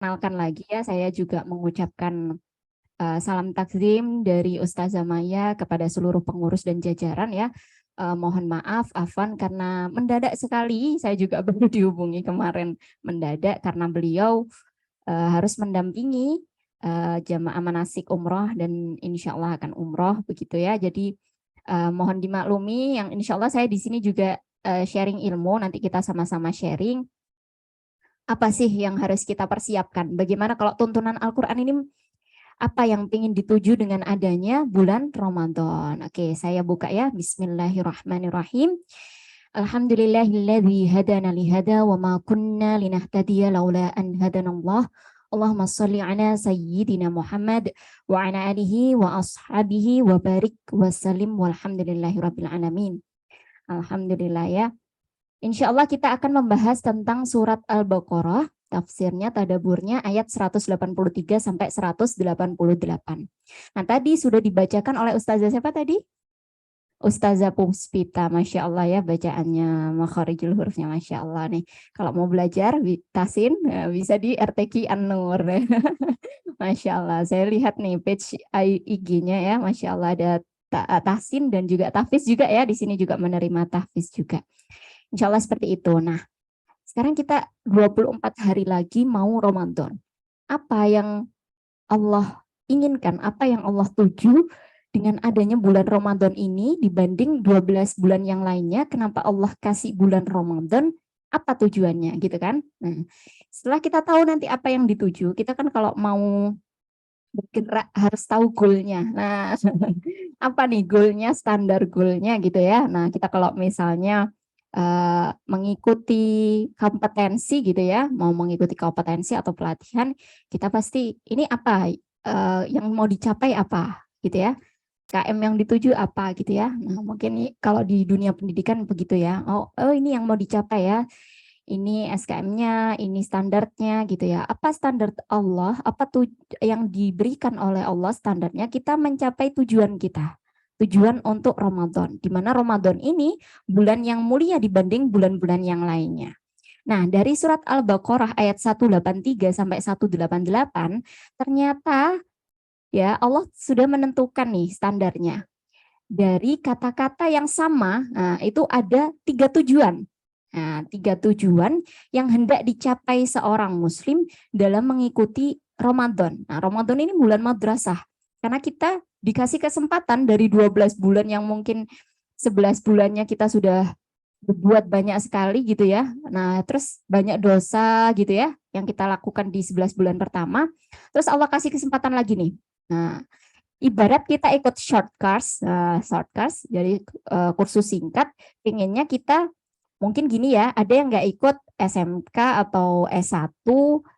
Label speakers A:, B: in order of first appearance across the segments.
A: Perkenalkan lagi ya, saya juga mengucapkan salam takzim dari Ustazah Maya kepada seluruh pengurus dan jajaran ya. Mohon maaf, Afwan, karena mendadak sekali. Saya juga baru dihubungi kemarin mendadak karena beliau harus mendampingi jamaah manasik umroh dan insya Allah akan umroh begitu ya. Jadi mohon dimaklumi, yang insya Allah saya di sini juga sharing ilmu. Nanti kita sama-sama sharing apa sih yang harus kita persiapkan. Bagaimana kalau tuntunan Al-Quran ini, apa yang ingin dituju dengan adanya bulan Ramadan. Oke, saya buka ya. Bismillahirrahmanirrahim. Alhamdulillahilladzi hadana lihada wa ma kunna linahtadiya laula an hadanallah. Allahumma salli ala sayyidina Muhammad wa ala alihi wa ashabihi wa barik wa salim walhamdulillahi rabbil alamin. Alhamdulillah ya. Insya Allah kita akan membahas tentang surat Al-Baqarah, tafsirnya, tadaburnya ayat 183 sampai 188. Nah tadi sudah dibacakan oleh Ustazah siapa tadi? Ustazah Puspita, Masya Allah ya bacaannya, makharijul hurufnya Masya Allah nih. Kalau mau belajar, Tasin bisa di RTQ An-Nur. Masya Allah, saya lihat nih page IG-nya ya, Masya Allah ada Tasin dan juga Tahfiz juga ya, di sini juga menerima Tahfiz juga. Insya Allah seperti itu. Nah, sekarang kita 24 hari lagi mau Ramadan. Apa yang Allah inginkan, apa yang Allah tuju dengan adanya bulan Ramadan ini dibanding 12 bulan yang lainnya? Kenapa Allah kasih bulan Ramadan? Apa tujuannya gitu kan? Nah, setelah kita tahu nanti apa yang dituju, kita kan kalau mau bergerak harus tahu goalnya. Nah, apa nih goalnya, standar goalnya gitu ya. Nah, kita kalau misalnya mengikuti kompetensi gitu ya, mau mengikuti kompetensi atau pelatihan, kita pasti ini apa yang mau dicapai apa gitu ya, KM yang dituju apa gitu ya. Nah mungkin kalau di dunia pendidikan begitu ya, oh ini yang mau dicapai ya, ini SKM-nya, ini standarnya gitu ya. Apa standar Allah, apa tuh yang diberikan oleh Allah standarnya, kita mencapai tujuan kita. Tujuan untuk Ramadan, di mana Ramadan ini bulan yang mulia dibanding bulan-bulan yang lainnya. Nah, dari surat Al-Baqarah ayat 183 sampai 188, ternyata ya Allah sudah menentukan nih standarnya. Dari kata-kata yang sama, nah, itu ada 3 tujuan. Nah, 3 tujuan yang hendak dicapai seorang muslim dalam mengikuti Ramadan. Nah, Ramadan ini bulan madrasah. Karena kita dikasih kesempatan dari 12 bulan yang mungkin 11 bulannya kita sudah berbuat banyak sekali gitu ya. Nah, terus banyak dosa gitu ya yang kita lakukan di 11 bulan pertama. Terus Allah kasih kesempatan lagi nih. Nah, ibarat kita ikut short course, jadi kursus singkat, pengennya kita mungkin gini ya, ada yang nggak ikut SMK atau S1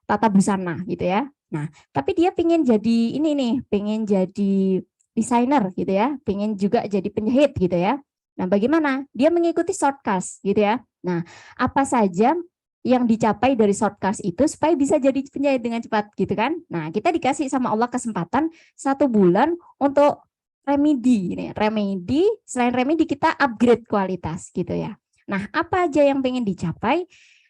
A: tata busana gitu ya. Nah, tapi dia pengen jadi ini nih, pengen jadi desainer gitu ya, pengen juga jadi penjahit gitu ya. Nah, bagaimana? Dia mengikuti short course gitu ya. Nah, apa saja yang dicapai dari short course itu supaya bisa jadi penjahit dengan cepat gitu kan. Nah, kita dikasih sama Allah kesempatan 1 bulan untuk remedi nih. Remedi, selain remedi kita upgrade kualitas gitu ya. Nah, apa aja yang pengen dicapai?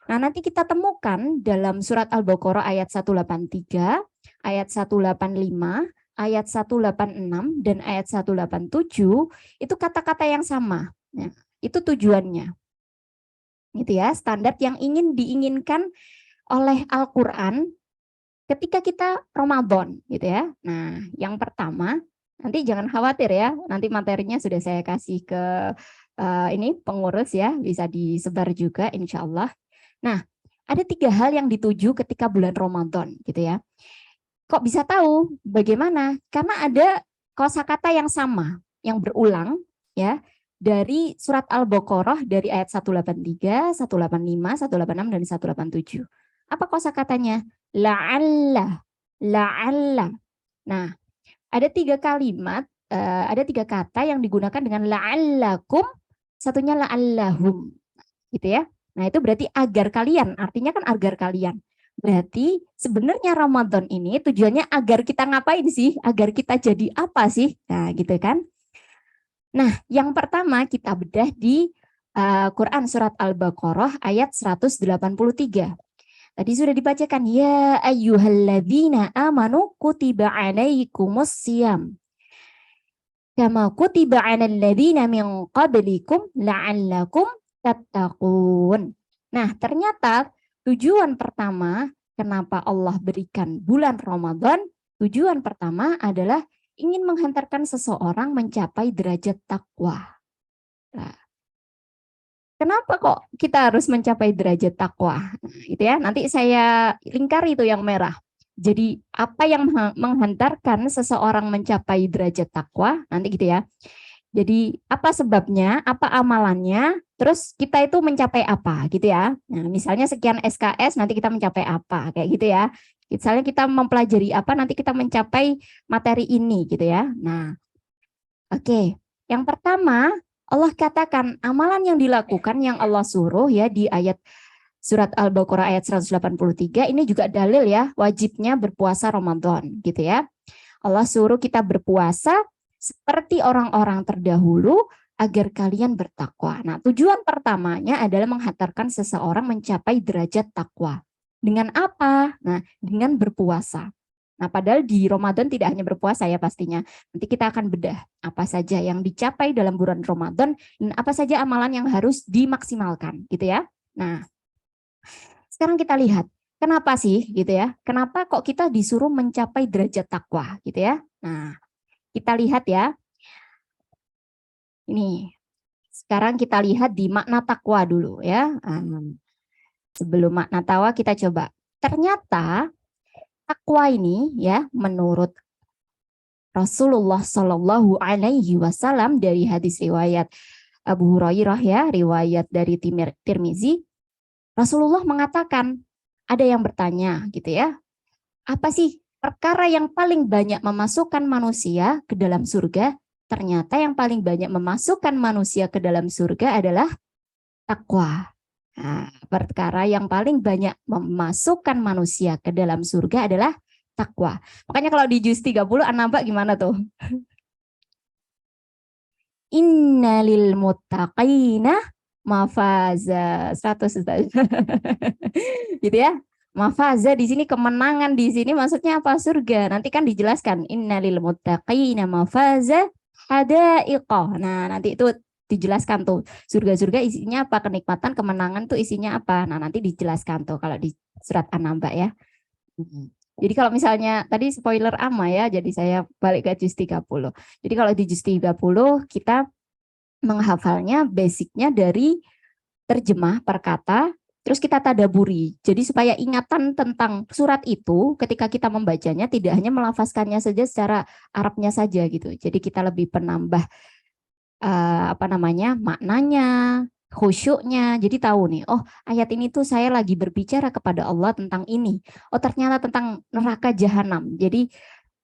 A: Nah, nanti kita temukan dalam surat Al-Baqarah ayat 183, ayat 185, ayat 186 dan ayat 187 itu kata-kata yang sama. Nah, itu tujuannya. Gitu ya, standar yang diinginkan oleh Al-Qur'an ketika kita Ramadan gitu ya. Nah, yang pertama, nanti jangan khawatir ya, nanti materinya sudah saya kasih ke ini pengurus ya, bisa disebar juga insya Allah. Nah, ada 3 hal yang dituju ketika bulan Ramadan gitu ya. Kok bisa tahu? Bagaimana? Karena ada kosakata yang sama, yang berulang ya, dari surat Al-Baqarah dari ayat 183, 185, 186 dan 187. Apa kosakatanya? La'alla, la'alla. Nah, ada 3 kalimat, ada 3 kata yang digunakan dengan la'allakum, satunya la'allahum, gitu ya. Nah, itu berarti agar kalian, artinya kan agar kalian. Berarti sebenarnya Ramadan ini tujuannya agar kita ngapain sih? Agar kita jadi apa sih? Nah, gitu kan. Nah, yang pertama kita bedah di Quran surat Al-Baqarah ayat 183. Tadi sudah dibacakan, ya ayyuhalladzina amanu kutiba alaikumus siyam kama kutiba 'alal ladzina min qablikum la'allakum tattaqun. Nah, ternyata tujuan pertama kenapa Allah berikan bulan Ramadan, tujuan pertama adalah ingin menghantarkan seseorang mencapai derajat takwa. Nah, kenapa kok kita harus mencapai derajat takwa? Nah, itu ya, nanti saya lingkari itu yang merah. Jadi apa yang menghantarkan seseorang mencapai derajat takwa? Nanti gitu ya. Jadi apa sebabnya, apa amalannya, terus kita itu mencapai apa gitu ya. Nah, misalnya sekian SKS nanti kita mencapai apa kayak gitu ya. Misalnya kita mempelajari apa nanti kita mencapai materi ini gitu ya. Nah, oke. Yang pertama Allah katakan amalan yang dilakukan yang Allah suruh ya di ayat Surat Al-Baqarah ayat 183 ini juga dalil ya wajibnya berpuasa Ramadan gitu ya. Allah suruh kita berpuasa seperti orang-orang terdahulu agar kalian bertakwa. Nah, tujuan pertamanya adalah menghantarkan seseorang mencapai derajat takwa. Dengan apa? Nah, dengan berpuasa. Nah, padahal di Ramadan tidak hanya berpuasa ya pastinya. Nanti kita akan bedah apa saja yang dicapai dalam bulan Ramadan dan apa saja amalan yang harus dimaksimalkan gitu ya. Nah, sekarang kita lihat, kenapa sih gitu ya? Kenapa kok kita disuruh mencapai derajat takwa gitu ya? Nah, kita lihat ya. Ini. Sekarang kita lihat di makna takwa dulu ya. Sebelum makna takwa kita coba. Ternyata takwa ini ya menurut Rasulullah Shallallahu Alaihi Wasallam dari hadis riwayat Abu Hurairah ya, riwayat dari Tirmizi. Rasulullah mengatakan, ada yang bertanya gitu ya, apa sih perkara yang paling banyak memasukkan manusia ke dalam surga? Ternyata yang paling banyak memasukkan manusia ke dalam surga adalah takwa. Nah, perkara yang paling banyak memasukkan manusia ke dalam surga adalah takwa. Makanya kalau di juz 30 An-Naba gimana tuh? Innalil muttaqina mafaza 100 gitu ya. Mafaza di sini kemenangan, di sini maksudnya apa? Surga. Nanti kan dijelaskan innalil muttaqina mafaza hadaiqa. Nah, nanti itu dijelaskan tuh surga-surga isinya apa, kenikmatan, kemenangan tuh isinya apa. Nah, nanti dijelaskan tuh kalau di surat An-Naba ya. Jadi kalau misalnya tadi spoiler ama ya, jadi saya balik ke juz 30. Jadi kalau di juz 30 kita menghafalnya basicnya dari terjemah per kata, terus kita tadaburi. Jadi supaya ingatan tentang surat itu ketika kita membacanya tidak hanya melafazkannya saja secara Arabnya saja gitu. Jadi kita lebih penambah maknanya, khusyuknya. Jadi tahu nih, oh ayat ini tuh saya lagi berbicara kepada Allah tentang ini. Oh ternyata tentang neraka jahanam. Jadi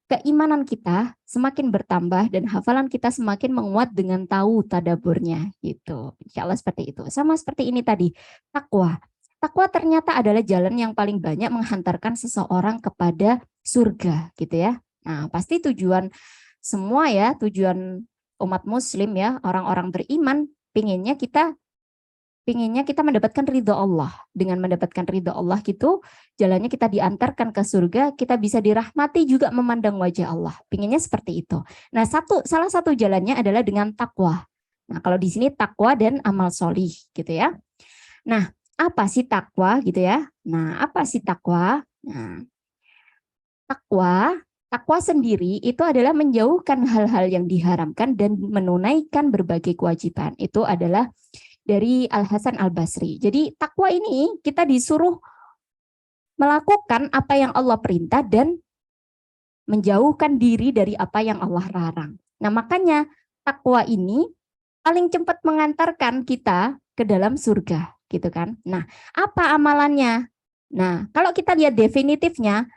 A: keimanan kita semakin bertambah dan hafalan kita semakin menguat dengan tahu tadaburnya gitu. Insya Allah seperti itu. Sama seperti ini tadi, takwa. Takwa ternyata adalah jalan yang paling banyak menghantarkan seseorang kepada surga gitu ya. Nah pasti tujuan semua ya, tujuan umat muslim ya, orang-orang beriman pinginnya kita mendapatkan ridho Allah. Dengan mendapatkan ridho Allah gitu, jalannya kita diantarkan ke surga, kita bisa dirahmati juga memandang wajah Allah. Pinginnya seperti itu. Nah, salah satu jalannya adalah dengan takwa. Nah, kalau di sini takwa dan amal solih gitu ya. Nah, apa sih takwa gitu ya? Nah, apa sih takwa? Nah, takwa sendiri itu adalah menjauhkan hal-hal yang diharamkan dan menunaikan berbagai kewajiban. Itu adalah dari Al-Hasan Al-Basri. Jadi takwa ini kita disuruh melakukan apa yang Allah perintah dan menjauhkan diri dari apa yang Allah larang. Nah makanya takwa ini paling cepat mengantarkan kita ke dalam surga gitu kan. Nah apa amalannya? Nah kalau kita lihat definitifnya,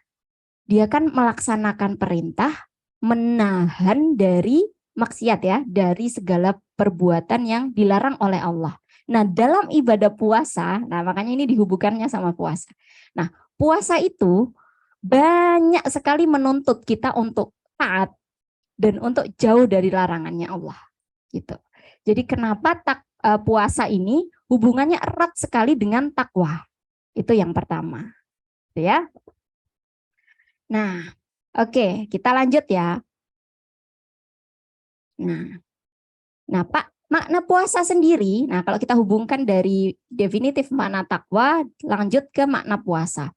A: dia kan melaksanakan perintah, menahan dari maksiat ya, dari segala perbuatan yang dilarang oleh Allah. Nah, dalam ibadah puasa, nah makanya ini dihubungkannya sama puasa. Nah, puasa itu banyak sekali menuntut kita untuk taat dan untuk jauh dari larangannya Allah. Gitu. Jadi kenapa puasa ini hubungannya erat sekali dengan takwa? Itu yang pertama. Gitu ya. Nah, oke, kita lanjut ya. Nah, Pak, makna puasa sendiri, nah kalau kita hubungkan dari definitif makna takwa, lanjut ke makna puasa.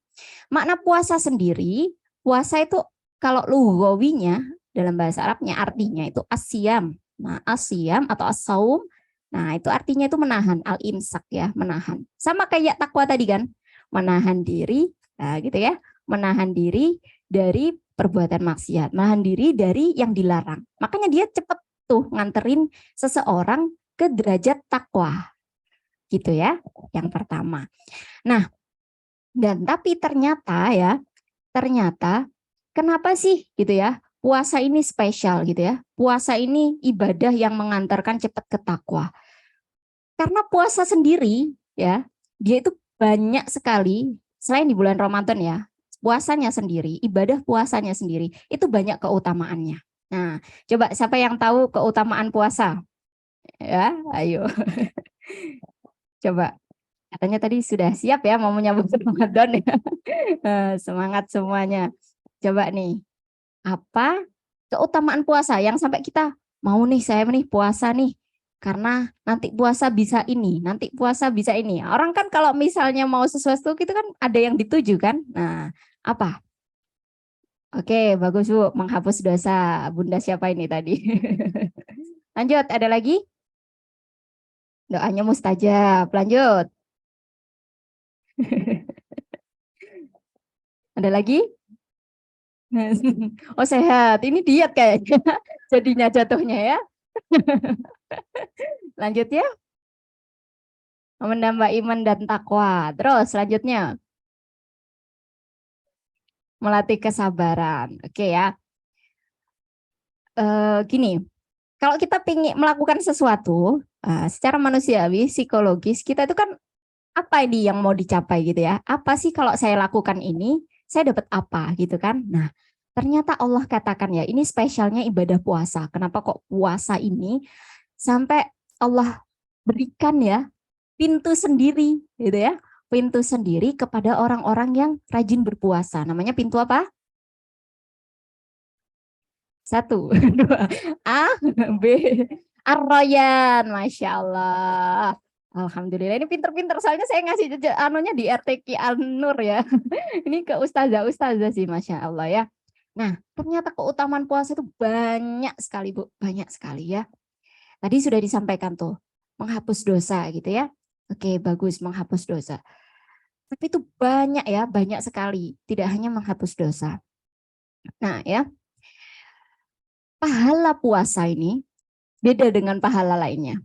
A: Makna puasa sendiri, puasa itu kalau lughawinya dalam bahasa Arabnya artinya itu asyam. Nah, asyam atau as-saum, nah itu artinya itu menahan, al-imsak ya, menahan. Sama kayak takwa tadi kan, menahan diri, nah gitu ya, menahan diri dari perbuatan maksiat, menahan diri dari yang dilarang. Makanya dia cepat tuh nganterin seseorang ke derajat takwa. Gitu ya, yang pertama. Nah, dan tapi ternyata kenapa sih gitu ya? Puasa ini spesial gitu ya. Puasa ini ibadah yang mengantarkan cepat ke takwa. Karena puasa sendiri ya, dia itu banyak sekali selain di bulan Ramadan ya. Puasanya sendiri, ibadah puasanya sendiri itu banyak keutamaannya. Nah, coba siapa yang tahu keutamaan puasa? Ya, ayo. Coba. Katanya tadi sudah siap ya mau menyambut Ramadan ya. Semangat semuanya. Coba nih, apa keutamaan puasa yang sampai kita mau nih saya nih puasa nih karena nanti puasa bisa ini, nanti puasa bisa ini. Orang kan kalau misalnya mau sesuatu itu kan ada yang dituju kan. Nah, apa? Oke, bagus Bu, menghapus dosa. Bunda siapa ini tadi? Lanjut, ada lagi? Doanya mustajab. Lanjut. Ada lagi? Oh sehat, ini diet kayaknya jadinya jatuhnya ya. Lanjut ya, menambah iman dan takwa. Terus selanjutnya, melatih kesabaran. Oke ya, gini, kalau kita ingin melakukan sesuatu, secara manusiawi, psikologis, kita itu kan apa ini yang mau dicapai gitu ya. Apa sih kalau saya lakukan ini, saya dapat apa gitu kan. Nah, ternyata Allah katakan ya, ini spesialnya ibadah puasa. Kenapa kok puasa ini sampai Allah berikan ya pintu sendiri gitu ya, pintu sendiri kepada orang-orang yang rajin berpuasa. Namanya pintu apa? Satu, dua, A, B, Ar-Rayyan, Masya Allah. Alhamdulillah, ini pinter-pinter, soalnya saya ngasih anunya di RTQ Al-Nur ya. Ini ke ustazah-ustazah sih, Masya Allah ya. Nah, ternyata keutamaan puasa itu banyak sekali Bu, banyak sekali ya. Tadi sudah disampaikan tuh, menghapus dosa gitu ya. Oke, bagus, menghapus dosa. Tapi itu banyak ya, banyak sekali. Tidak hanya menghapus dosa. Nah ya, pahala puasa ini beda dengan pahala lainnya.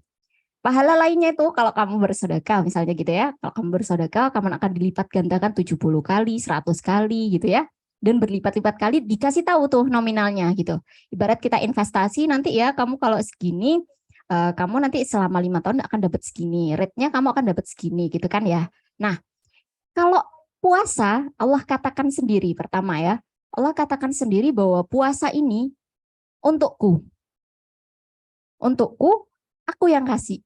A: Pahala lainnya itu kalau kamu bersedekah misalnya gitu ya. Kalau kamu bersedekah, kamu akan dilipat gandakan 70 kali, 100 kali gitu ya. Dan berlipat-lipat kali dikasih tahu tuh nominalnya gitu. Ibarat kita investasi nanti ya, kamu kalau segini, kamu nanti selama 5 tahun akan dapat segini. Rate-nya kamu akan dapat segini gitu kan ya. Nah, kalau puasa, Allah katakan sendiri pertama ya. Allah katakan sendiri bahwa puasa ini untukku. Untukku, aku yang kasih.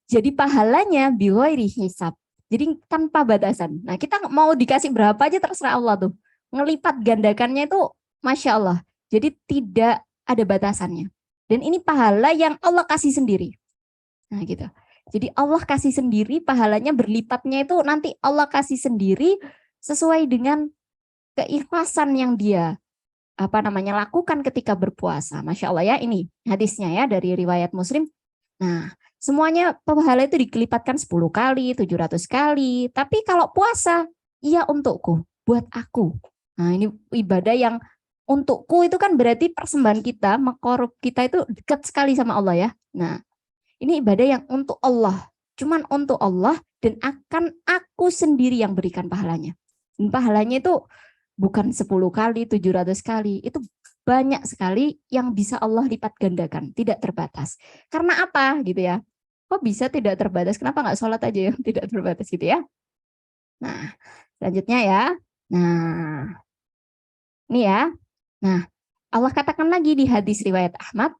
A: Jadi pahalanya bighairi hisab. Jadi tanpa batasan. Nah, kita mau dikasih berapa aja terserah Allah tuh. Ngelipat gandakannya itu Masya Allah. Jadi tidak ada batasannya. Dan ini pahala yang Allah kasih sendiri. Nah gitu. Jadi Allah kasih sendiri, pahalanya berlipatnya itu nanti Allah kasih sendiri sesuai dengan keikhlasan yang dia lakukan ketika berpuasa. Masya Allah ya, ini hadisnya ya dari riwayat Muslim. Nah, semuanya pahala itu dikelipatkan 10 kali, 700 kali. Tapi kalau puasa, iya untukku, buat aku. Nah, ini ibadah yang untukku itu kan berarti persembahan kita, maqarrab kita itu dekat sekali sama Allah ya. Nah, ini ibadah yang untuk Allah, cuman untuk Allah dan akan aku sendiri yang berikan pahalanya. Dan pahalanya itu bukan 10 kali, 700 kali, itu banyak sekali yang bisa Allah lipat gandakan, tidak terbatas. Karena apa gitu ya? Kok bisa tidak terbatas? Kenapa nggak sholat aja yang tidak terbatas gitu ya? Nah, selanjutnya ya. Nah, ini ya. Nah, Allah katakan lagi di hadis riwayat Ahmad,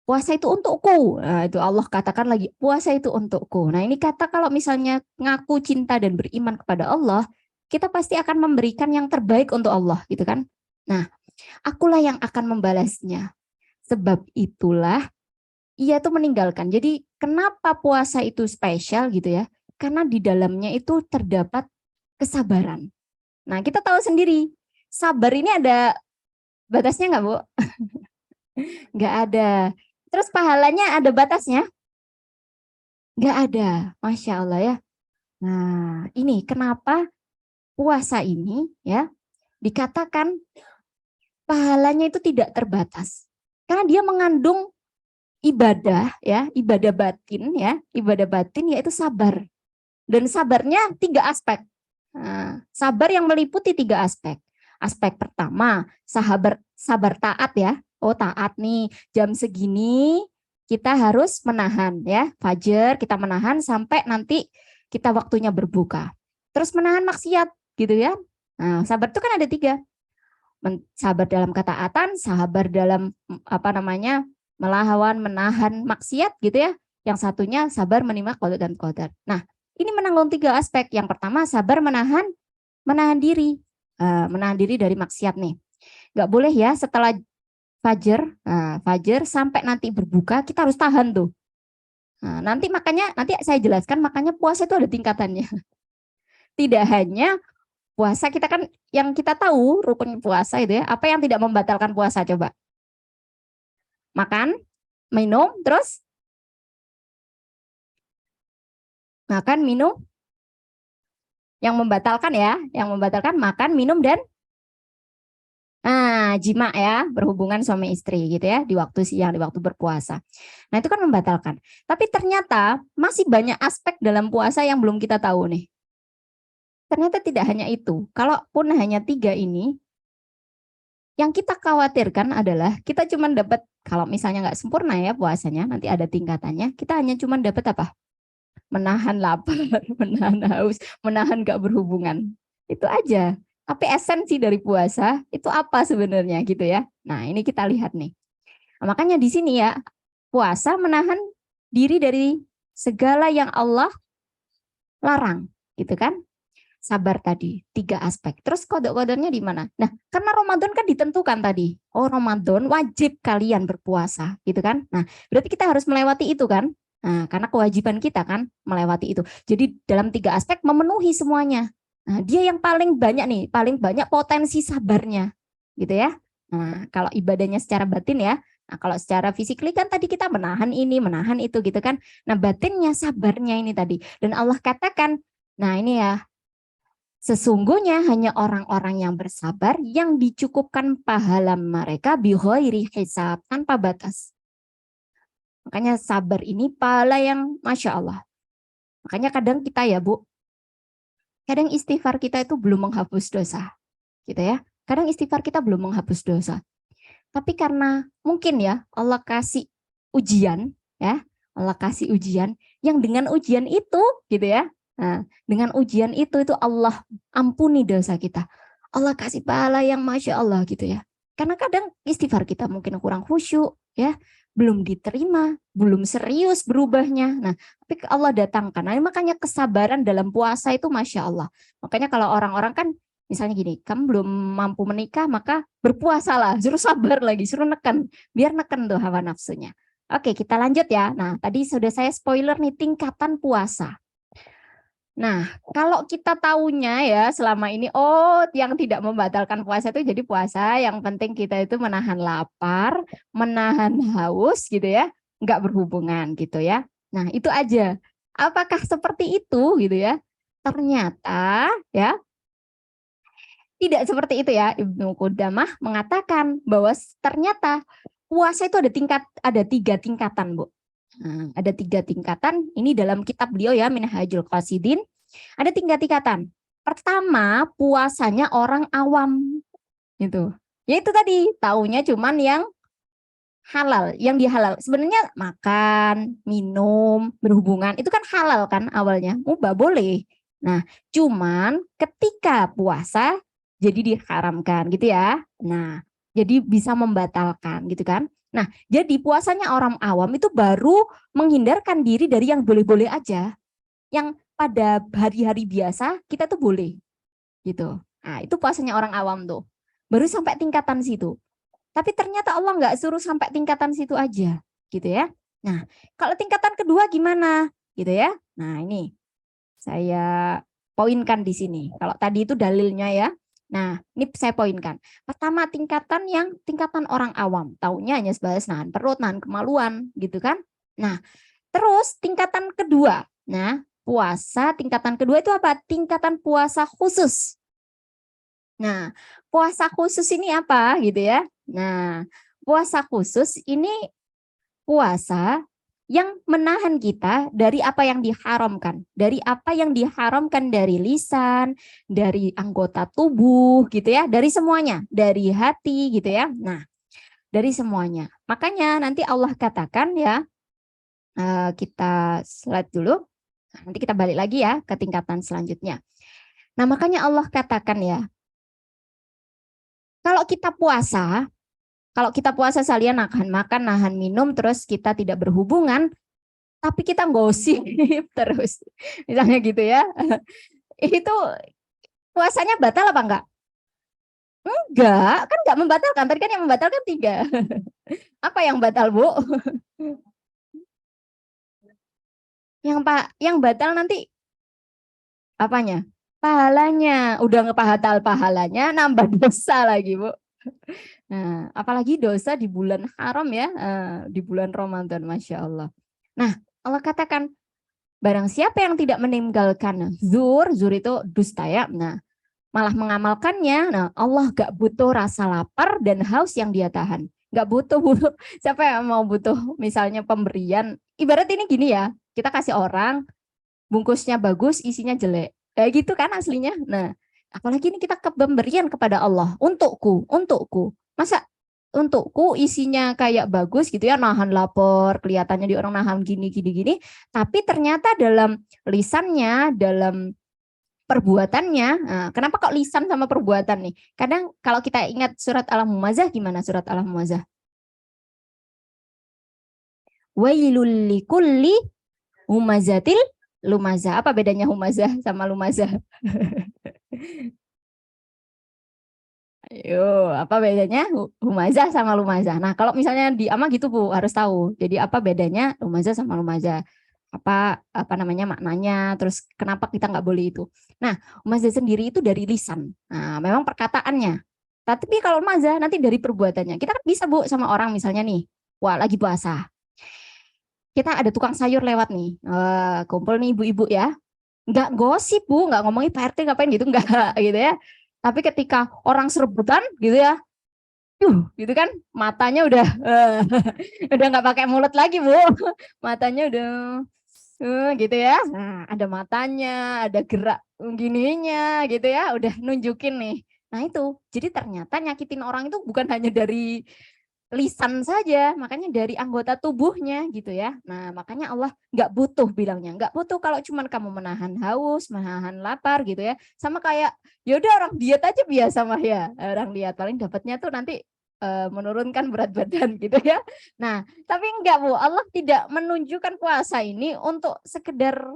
A: puasa itu untukku. Nah, itu Allah katakan lagi, puasa itu untukku. Nah, ini kata kalau misalnya ngaku cinta dan beriman kepada Allah, kita pasti akan memberikan yang terbaik untuk Allah, gitu kan. Nah, akulah yang akan membalasnya. Sebab itulah ia tuh meninggalkan. Jadi kenapa puasa itu spesial gitu ya? Karena di dalamnya itu terdapat kesabaran. Nah, kita tahu sendiri, sabar ini ada batasnya nggak, Bu? Nggak ada. Terus pahalanya ada batasnya? Nggak ada. Masya Allah ya. Nah, ini kenapa puasa ini ya dikatakan pahalanya itu tidak terbatas. Karena dia mengandung ibadah ya, ibadah batin yaitu sabar. Dan sabarnya 3 aspek. Nah, sabar yang meliputi 3 aspek. Aspek pertama, sabar taat ya. Oh, taat nih, jam segini kita harus menahan ya. Fajar kita menahan sampai nanti kita waktunya berbuka. Terus menahan maksiat gitu ya. Nah, sabar itu kan ada 3. Sabar dalam ketaatan, sabar dalam melawan, menahan maksiat gitu ya. Yang satunya sabar menerima qada dan qadar. Nah, ini menanggung 3 aspek. Yang pertama sabar menahan diri. Menahan diri dari maksiat nih. Nggak boleh ya setelah fajar sampai nanti berbuka kita harus tahan tuh. Nah, nanti saya jelaskan makanya puasa itu ada tingkatannya. Tidak hanya puasa kita kan yang kita tahu rukun puasa itu ya, apa yang tidak membatalkan puasa coba? Makan, minum, terus makan, minum. Yang membatalkan ya, yang membatalkan makan, minum, dan jima ya, berhubungan suami istri gitu ya, di waktu siang, di waktu berpuasa. Nah itu kan membatalkan. Tapi ternyata masih banyak aspek dalam puasa yang belum kita tahu nih. Ternyata tidak hanya itu. Kalaupun hanya 3 ini, yang kita khawatirkan adalah kita cuma dapat, kalau misalnya nggak sempurna ya puasanya, nanti ada tingkatannya, kita hanya cuma dapat apa? Menahan lapar, menahan haus, menahan gak berhubungan. Itu aja. Tapi esensi dari puasa itu apa sebenarnya gitu ya. Nah ini kita lihat nih. Nah, makanya di sini ya, puasa menahan diri dari segala yang Allah larang gitu kan. Sabar tadi 3 aspek. Terus kode-kodenya di mana? Nah, karena Ramadan kan ditentukan tadi. Oh, Ramadan wajib kalian berpuasa, gitu kan? Nah, berarti kita harus melewati itu kan? Nah, karena kewajiban kita kan melewati itu. Jadi dalam 3 aspek memenuhi semuanya. Nah, dia yang paling banyak nih, paling banyak potensi sabarnya, gitu ya. Nah, kalau ibadahnya secara batin ya. Nah, kalau secara fisikly kan tadi kita menahan ini, menahan itu gitu kan. Nah, batinnya sabarnya ini tadi. Dan Allah katakan, nah ini ya, sesungguhnya hanya orang-orang yang bersabar yang dicukupkan pahala mereka bighairi hisab, tanpa batas. Makanya sabar ini pahala yang Masya Allah. Makanya kadang kita ya Bu, kadang istighfar kita itu belum menghapus dosa. Gitu ya. Kadang istighfar kita belum menghapus dosa. Tapi karena mungkin ya Allah kasih ujian ya, Allah kasih ujian yang dengan ujian itu gitu ya. Nah, dengan ujian itu Allah ampuni dosa kita. Allah kasih pahala yang Masya Allah gitu ya. Karena kadang istighfar kita mungkin kurang khusyuk ya, belum diterima, belum serius berubahnya. Nah, tapi Allah datangkan. Nah, makanya kesabaran dalam puasa itu Masya Allah. Makanya kalau orang-orang kan misalnya gini, kamu belum mampu menikah maka berpuasalah, suruh sabar lagi, suruh neken, biar neken tuh hawa nafsunya. Oke, kita lanjut ya. Nah, tadi sudah saya spoiler nih tingkatan puasa. Nah, kalau kita tahunya ya selama ini, oh yang tidak membatalkan puasa itu jadi puasa, yang penting kita itu menahan lapar, menahan haus gitu ya, nggak berhubungan gitu ya. Nah, itu aja. Apakah seperti itu gitu ya? Ternyata ya tidak seperti itu ya. Ibnu Qudamah mengatakan bahwa ternyata puasa itu ada 3 tingkatan, Bu. Nah, ada 3 tingkatan. Ini dalam kitab beliau ya, Minhajul Qasidin. Ada 3 tingkatan. Pertama, puasanya orang awam. Gitu. Ya itu tadi, taunya cuman yang halal, yang dihalal. Sebenarnya makan, minum, berhubungan, itu kan halal kan awalnya. Mubah boleh. Nah, cuman ketika puasa jadi diharamkan gitu ya. Nah, jadi bisa membatalkan gitu kan. Nah, jadi puasanya orang awam itu baru menghindarkan diri dari yang boleh-boleh aja. Yang pada hari-hari biasa kita tuh boleh. gitu. Nah, itu puasanya orang awam tuh. Baru sampai tingkatan situ. Tapi ternyata Allah nggak suruh sampai tingkatan situ aja, gitu ya. Nah, kalau tingkatan kedua gimana, gitu ya. Nah, ini saya poinkan di sini. Kalau tadi itu dalilnya ya. Nah, ini saya poinkan. Pertama, tingkatan orang awam. Taunya hanya sebatas nahan perut, nahan kemaluan, gitu kan. Nah, terus tingkatan kedua. Nah, puasa tingkatan kedua itu apa? Tingkatan puasa khusus. Nah, puasa khusus ini apa gitu ya? Nah, puasa khusus ini puasa yang menahan kita dari apa yang diharamkan, dari apa yang diharamkan dari lisan, dari anggota tubuh gitu ya, dari semuanya, dari hati gitu ya. Nah, dari semuanya. Makanya nanti Allah katakan ya, kita slide dulu. Nanti kita balik lagi ya ke tingkatan selanjutnya. Nah, makanya Allah katakan ya, kalau kita puasa salian nahan makan, nahan minum, terus kita tidak berhubungan, tapi kita gosip terus, misalnya gitu ya, itu puasanya batal apa enggak? Enggak, kan enggak membatalkan. Tadi kan yang membatalkan 3. Apa yang batal, Bu? Yang batal nanti apanya? Pahalanya. Udah ngepahatal pahalanya, nambah dosa lagi, Bu. Nah, apalagi dosa di bulan haram ya, di bulan Ramadan, Masya Allah. Nah, Allah katakan, barang siapa yang tidak meninggalkan zur itu dusta ya, nah, malah mengamalkannya, nah Allah gak butuh rasa lapar dan haus yang dia tahan. Gak butuh, siapa yang mau butuh misalnya pemberian, ibarat ini gini ya, kita kasih orang, bungkusnya bagus, isinya jelek. Kayak gitu kan aslinya. Nah, apalagi ini kita pemberian kepada Allah, untukku. Masa untukku isinya kayak bagus gitu ya, nahan lapar, kelihatannya di orang nahan gini, tapi ternyata dalam lisannya, dalam perbuatannya, nah, kenapa kok lisan sama perbuatan nih? Kadang kalau kita ingat surat Al-Humazah, gimana surat Al-Humazah? Wailul likulli humazatil lumazah. Apa bedanya humazah sama lumazah? Ayo, apa bedanya humazah sama lumazah? Nah, kalau misalnya di ama gitu Bu, harus tahu. Jadi apa bedanya humazah sama lumazah? Apa namanya maknanya? Terus kenapa kita nggak boleh itu? Nah, humazah sendiri itu dari lisan. Nah, memang perkataannya. Tapi kalau lumazah nanti dari perbuatannya. Kita kan bisa Bu sama orang misalnya nih, wah lagi puasa. Kita ada tukang sayur lewat nih, kumpul nih ibu-ibu ya. Nggak gosip Bu, nggak ngomongin Pak RT ngapain gitu, nggak gitu ya. Tapi ketika orang serebutan gitu ya, gitu kan, matanya udah udah nggak pakai mulut lagi Bu, matanya udah gitu ya. Nah, ada matanya, ada gerak gininya gitu ya, udah nunjukin nih. Nah itu, jadi ternyata nyakitin orang itu bukan hanya dari lisan saja, makanya dari anggota tubuhnya gitu ya. Nah makanya Allah nggak butuh bilangnya, nggak butuh kalau cuman kamu menahan haus, menahan lapar gitu ya. Sama kayak yaudah orang diet aja biasa mah ya, orang diet paling dapatnya tuh nanti menurunkan berat badan gitu ya. Nah tapi enggak Bu, Allah tidak menunjukkan puasa ini untuk sekedar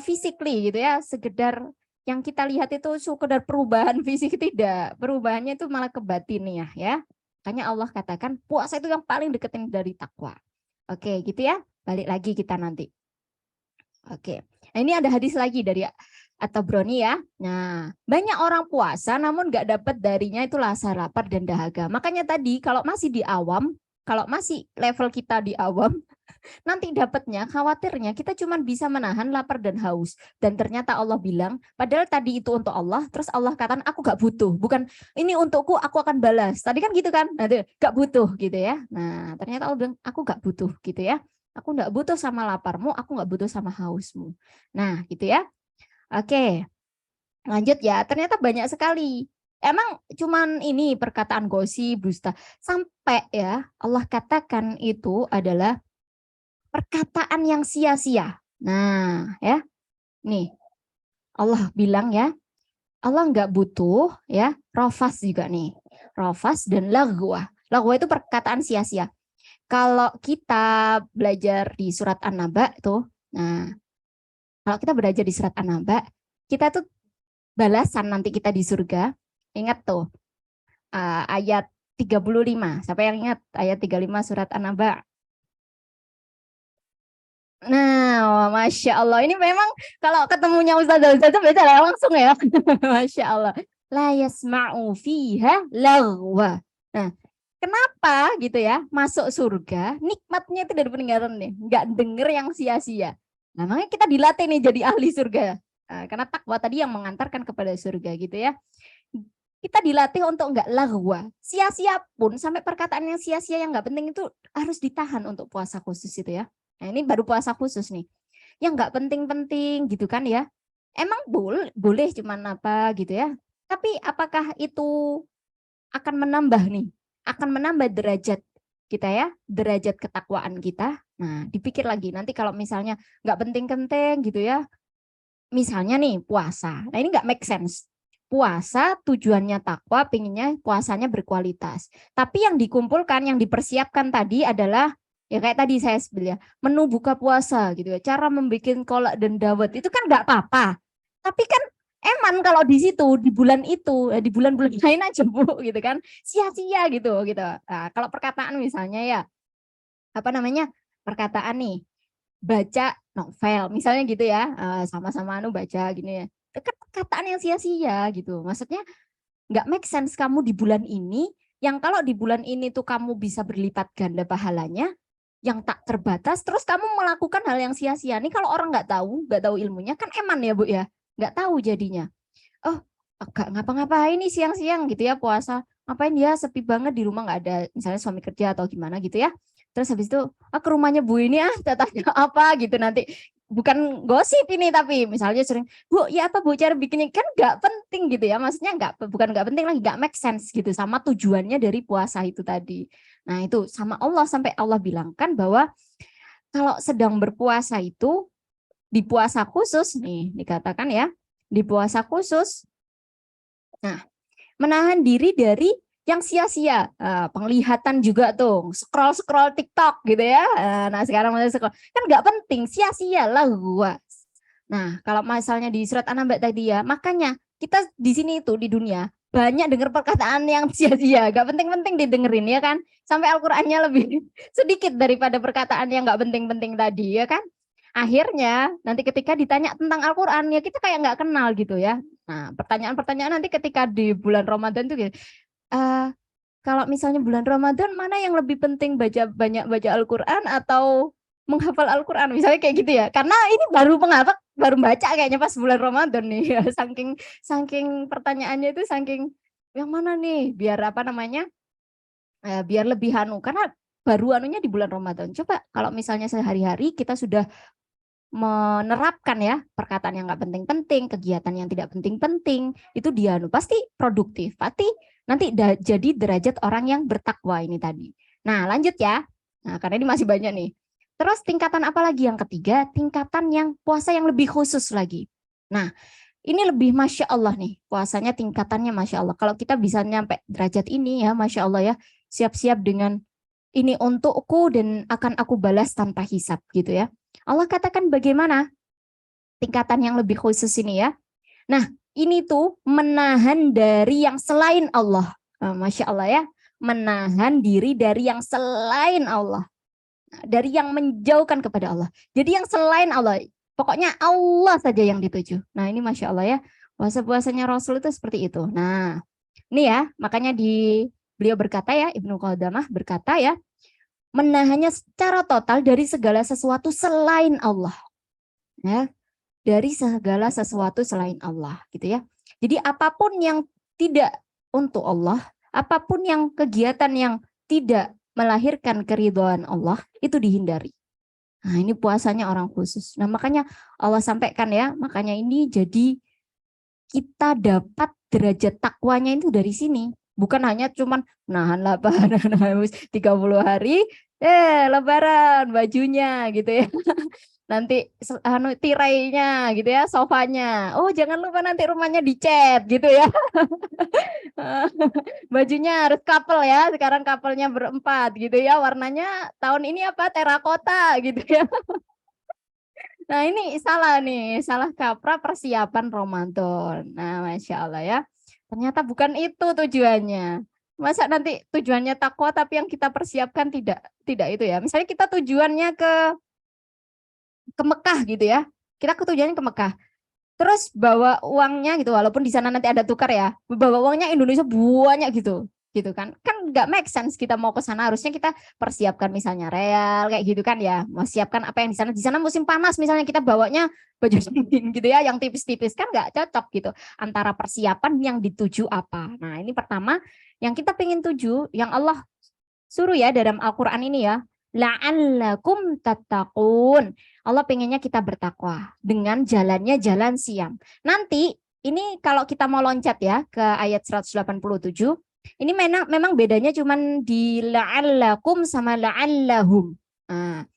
A: physically gitu ya, sekedar yang kita lihat itu sekedar perubahan fisik, tidak, perubahannya itu malah ke batiniah ya. Makanya Allah katakan puasa itu yang paling deketin dari takwa. Oke, gitu ya. Balik lagi kita nanti. Oke. Nah, ini ada hadis lagi dari At-Tabrani ya. Nah, banyak orang puasa namun nggak dapat darinya itu rasa lapar dan dahaga. Makanya tadi kalau masih di awam, kalau masih level kita di awam, nanti dapatnya, khawatirnya kita cuma bisa menahan lapar dan haus. Dan ternyata Allah bilang, padahal tadi itu untuk Allah, terus Allah katakan aku gak butuh. Bukan ini untukku, aku akan balas. Tadi kan gitu kan, nah, gak butuh gitu ya. Nah ternyata Allah bilang, aku gak butuh gitu ya. Aku gak butuh sama laparmu, aku gak butuh sama hausmu. Nah gitu ya. Oke, lanjut ya. Ternyata banyak sekali. Emang cuman ini perkataan gosip, dusta. Sampai ya Allah katakan itu adalah perkataan yang sia-sia. Nah, ya, nih Allah bilang ya, Allah nggak butuh ya, rofas juga nih, rofas dan lagwa. Lagwa itu perkataan sia-sia. Kalau kita belajar di surat An-Naba tuh, nah, kalau kita belajar di surat An-Naba, kita tuh balasan nanti kita di surga. Ingat tuh ayat 35. Siapa yang ingat ayat 35 surat An-Naba? Nah, Masya Allah. Ini memang kalau ketemunya Ustazah baca langsung ya. Masya Allah. La yasma'u fiha lagwa. Nah, kenapa gitu ya? Masuk surga, nikmatnya itu dari peninggalan nih. Nggak denger yang sia-sia. Nah, makanya kita dilatih nih jadi ahli surga. Nah, karena takwa tadi yang mengantarkan kepada surga gitu ya. Kita dilatih untuk nggak lagwa. Sia-sia pun, sampai perkataan yang sia-sia yang nggak penting itu harus ditahan untuk puasa khusus itu ya. Nah, ini baru puasa khusus nih. Yang nggak penting-penting gitu kan ya. Emang boleh cuman apa gitu ya. Tapi apakah itu akan menambah nih? Akan menambah derajat kita ya, derajat ketakwaan kita. Nah, dipikir lagi nanti kalau misalnya nggak penting-penting gitu ya. Misalnya nih puasa. Nah, ini nggak make sense. Puasa tujuannya takwa, pinginnya puasanya berkualitas. Tapi yang dikumpulkan, yang dipersiapkan tadi adalah ya kayak tadi saya sebut ya, menu buka puasa gitu ya, cara membuat kolak dan dawet itu kan nggak apa-apa. Tapi kan eman kalau di situ di bulan itu, di bulan-bulan lain aja Bu gitu kan, sia-sia gitu gitu. Nah, kalau perkataan misalnya ya apa namanya perkataan nih baca novel misalnya gitu ya, sama-sama baca gini ya. Itu kan perkataan yang sia-sia gitu. Maksudnya nggak make sense kamu di bulan ini, yang kalau di bulan ini tuh kamu bisa berlipat ganda pahalanya, yang tak terbatas, terus kamu melakukan hal yang sia-sia. Nih kalau orang nggak tahu ilmunya kan eman ya Bu ya, nggak tahu jadinya. Oh, agak ngapa-ngapain nih siang-siang gitu ya puasa. Ngapain dia sepi banget di rumah nggak ada misalnya suami kerja atau gimana gitu ya. Terus habis itu ke rumahnya Bu ini tanya apa gitu nanti bukan gosip ini tapi misalnya sering Bu ya apa Bu cara bikinnya kan nggak penting gitu ya maksudnya bukan nggak penting lagi nggak make sense gitu sama tujuannya dari puasa itu tadi. Nah itu sama Allah sampai Allah bilangkan bahwa kalau sedang berpuasa itu di puasa khusus nih dikatakan ya di puasa khusus. Nah, menahan diri dari yang sia-sia, penglihatan juga tuh, scroll TikTok gitu ya. Nah, sekarang masih scroll, kan nggak penting, sia-sia lah gua. Nah, kalau misalnya di surat An-Naba tadi ya, makanya kita di sini itu di dunia banyak dengar perkataan yang sia-sia, gak penting-penting didengerin ya kan. Sampai Al-Qur'annya lebih sedikit daripada perkataan yang gak penting-penting tadi ya kan. Akhirnya nanti ketika ditanya tentang Al-Qur'an ya kita kayak nggak kenal gitu ya. Nah, pertanyaan-pertanyaan nanti ketika di bulan Ramadan tuh gitu. Kalau misalnya bulan Ramadan mana yang lebih penting banyak baca Al-Qur'an atau menghafal Al-Qur'an misalnya kayak gitu ya. Karena ini baru baca kayaknya pas bulan Ramadan nih ya. Saking pertanyaannya itu saking yang mana nih biar apa namanya? Biar lebih karena baru anunya di bulan Ramadan. Coba kalau misalnya sehari-hari kita sudah menerapkan ya perkataan yang nggak penting-penting, kegiatan yang tidak penting-penting, itu dia pasti produktif, pasti nanti jadi derajat orang yang bertakwa ini tadi. Nah lanjut ya, nah karena ini masih banyak nih. Terus tingkatan apa lagi yang ketiga? Tingkatan yang puasa yang lebih khusus lagi. Nah ini lebih Masya Allah nih, puasanya tingkatannya Masya Allah. Kalau kita bisa nyampe derajat ini ya Masya Allah ya, siap-siap dengan ini untukku dan akan aku balas tanpa hisap gitu ya. Allah katakan bagaimana tingkatan yang lebih khusus ini ya. Nah ini tuh menahan dari yang selain Allah. Masya Allah ya. Menahan diri dari yang selain Allah. Dari yang menjauhkan kepada Allah. Jadi yang selain Allah. Pokoknya Allah saja yang dituju. Nah ini Masya Allah ya. Puasa-puasanya Rasul itu seperti itu. Nah ini ya makanya beliau berkata ya Ibnu Qudamah berkata ya. Menahannya secara total dari segala sesuatu selain Allah. Ya, dari segala sesuatu selain Allah gitu ya. Jadi apapun yang tidak untuk Allah, apapun yang kegiatan yang tidak melahirkan keridhaan Allah itu dihindari. Nah, ini puasanya orang khusus. Nah, makanya Allah sampaikan ya, makanya ini jadi kita dapat derajat takwanya itu dari sini. Bukan hanya cuman nahan lapar 30 hari, lebaran bajunya gitu ya. Nanti tirainya gitu ya, sofanya. Oh, jangan lupa nanti rumahnya dicat gitu ya. Bajunya harus couple ya. Sekarang couple-nya berempat gitu ya. Warnanya tahun ini apa? Terakota gitu ya. Nah ini salah nih, salah kaprah persiapan Ramadan. Nah Masya Allah ya, ternyata bukan itu tujuannya. Masa nanti tujuannya takwa tapi yang kita persiapkan tidak itu ya. Misalnya kita tujuannya ke Mekah gitu ya. Kita tujuannya ke Mekah. Terus bawa uangnya gitu, walaupun di sana nanti ada tukar ya, bawa uangnya Indonesia banyak gitu kan nggak make sense. Kita mau ke sana harusnya kita persiapkan misalnya real kayak gitu kan ya, mau siapkan apa yang di sana musim panas misalnya kita bawanya baju dingin gitu ya, yang tipis-tipis kan nggak cocok gitu antara persiapan yang dituju apa. Nah ini pertama yang kita pengen tuju, yang Allah suruh ya dalam Al-Quran ini ya, la'allakum tattaqun. Allah pengennya kita bertakwa dengan jalannya jalan siam. Nanti ini kalau kita mau loncat ya ke ayat 187, ini memang bedanya cuman di la'allakum sama la'allahum. Nah,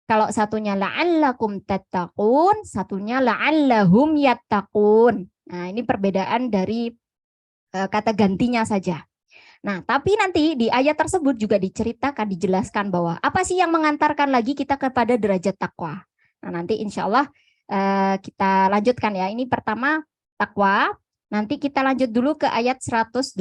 A: kalau satunya la'allakum tattaqun, satunya la'allahum yattaqun. Nah, ini perbedaan dari kata gantinya saja. Nah, tapi nanti di ayat tersebut juga diceritakan, dijelaskan bahwa apa sih yang mengantarkan lagi kita kepada derajat takwa. Nah, nanti insya Allah kita lanjutkan ya. Ini pertama takwa, nanti kita lanjut dulu ke ayat 185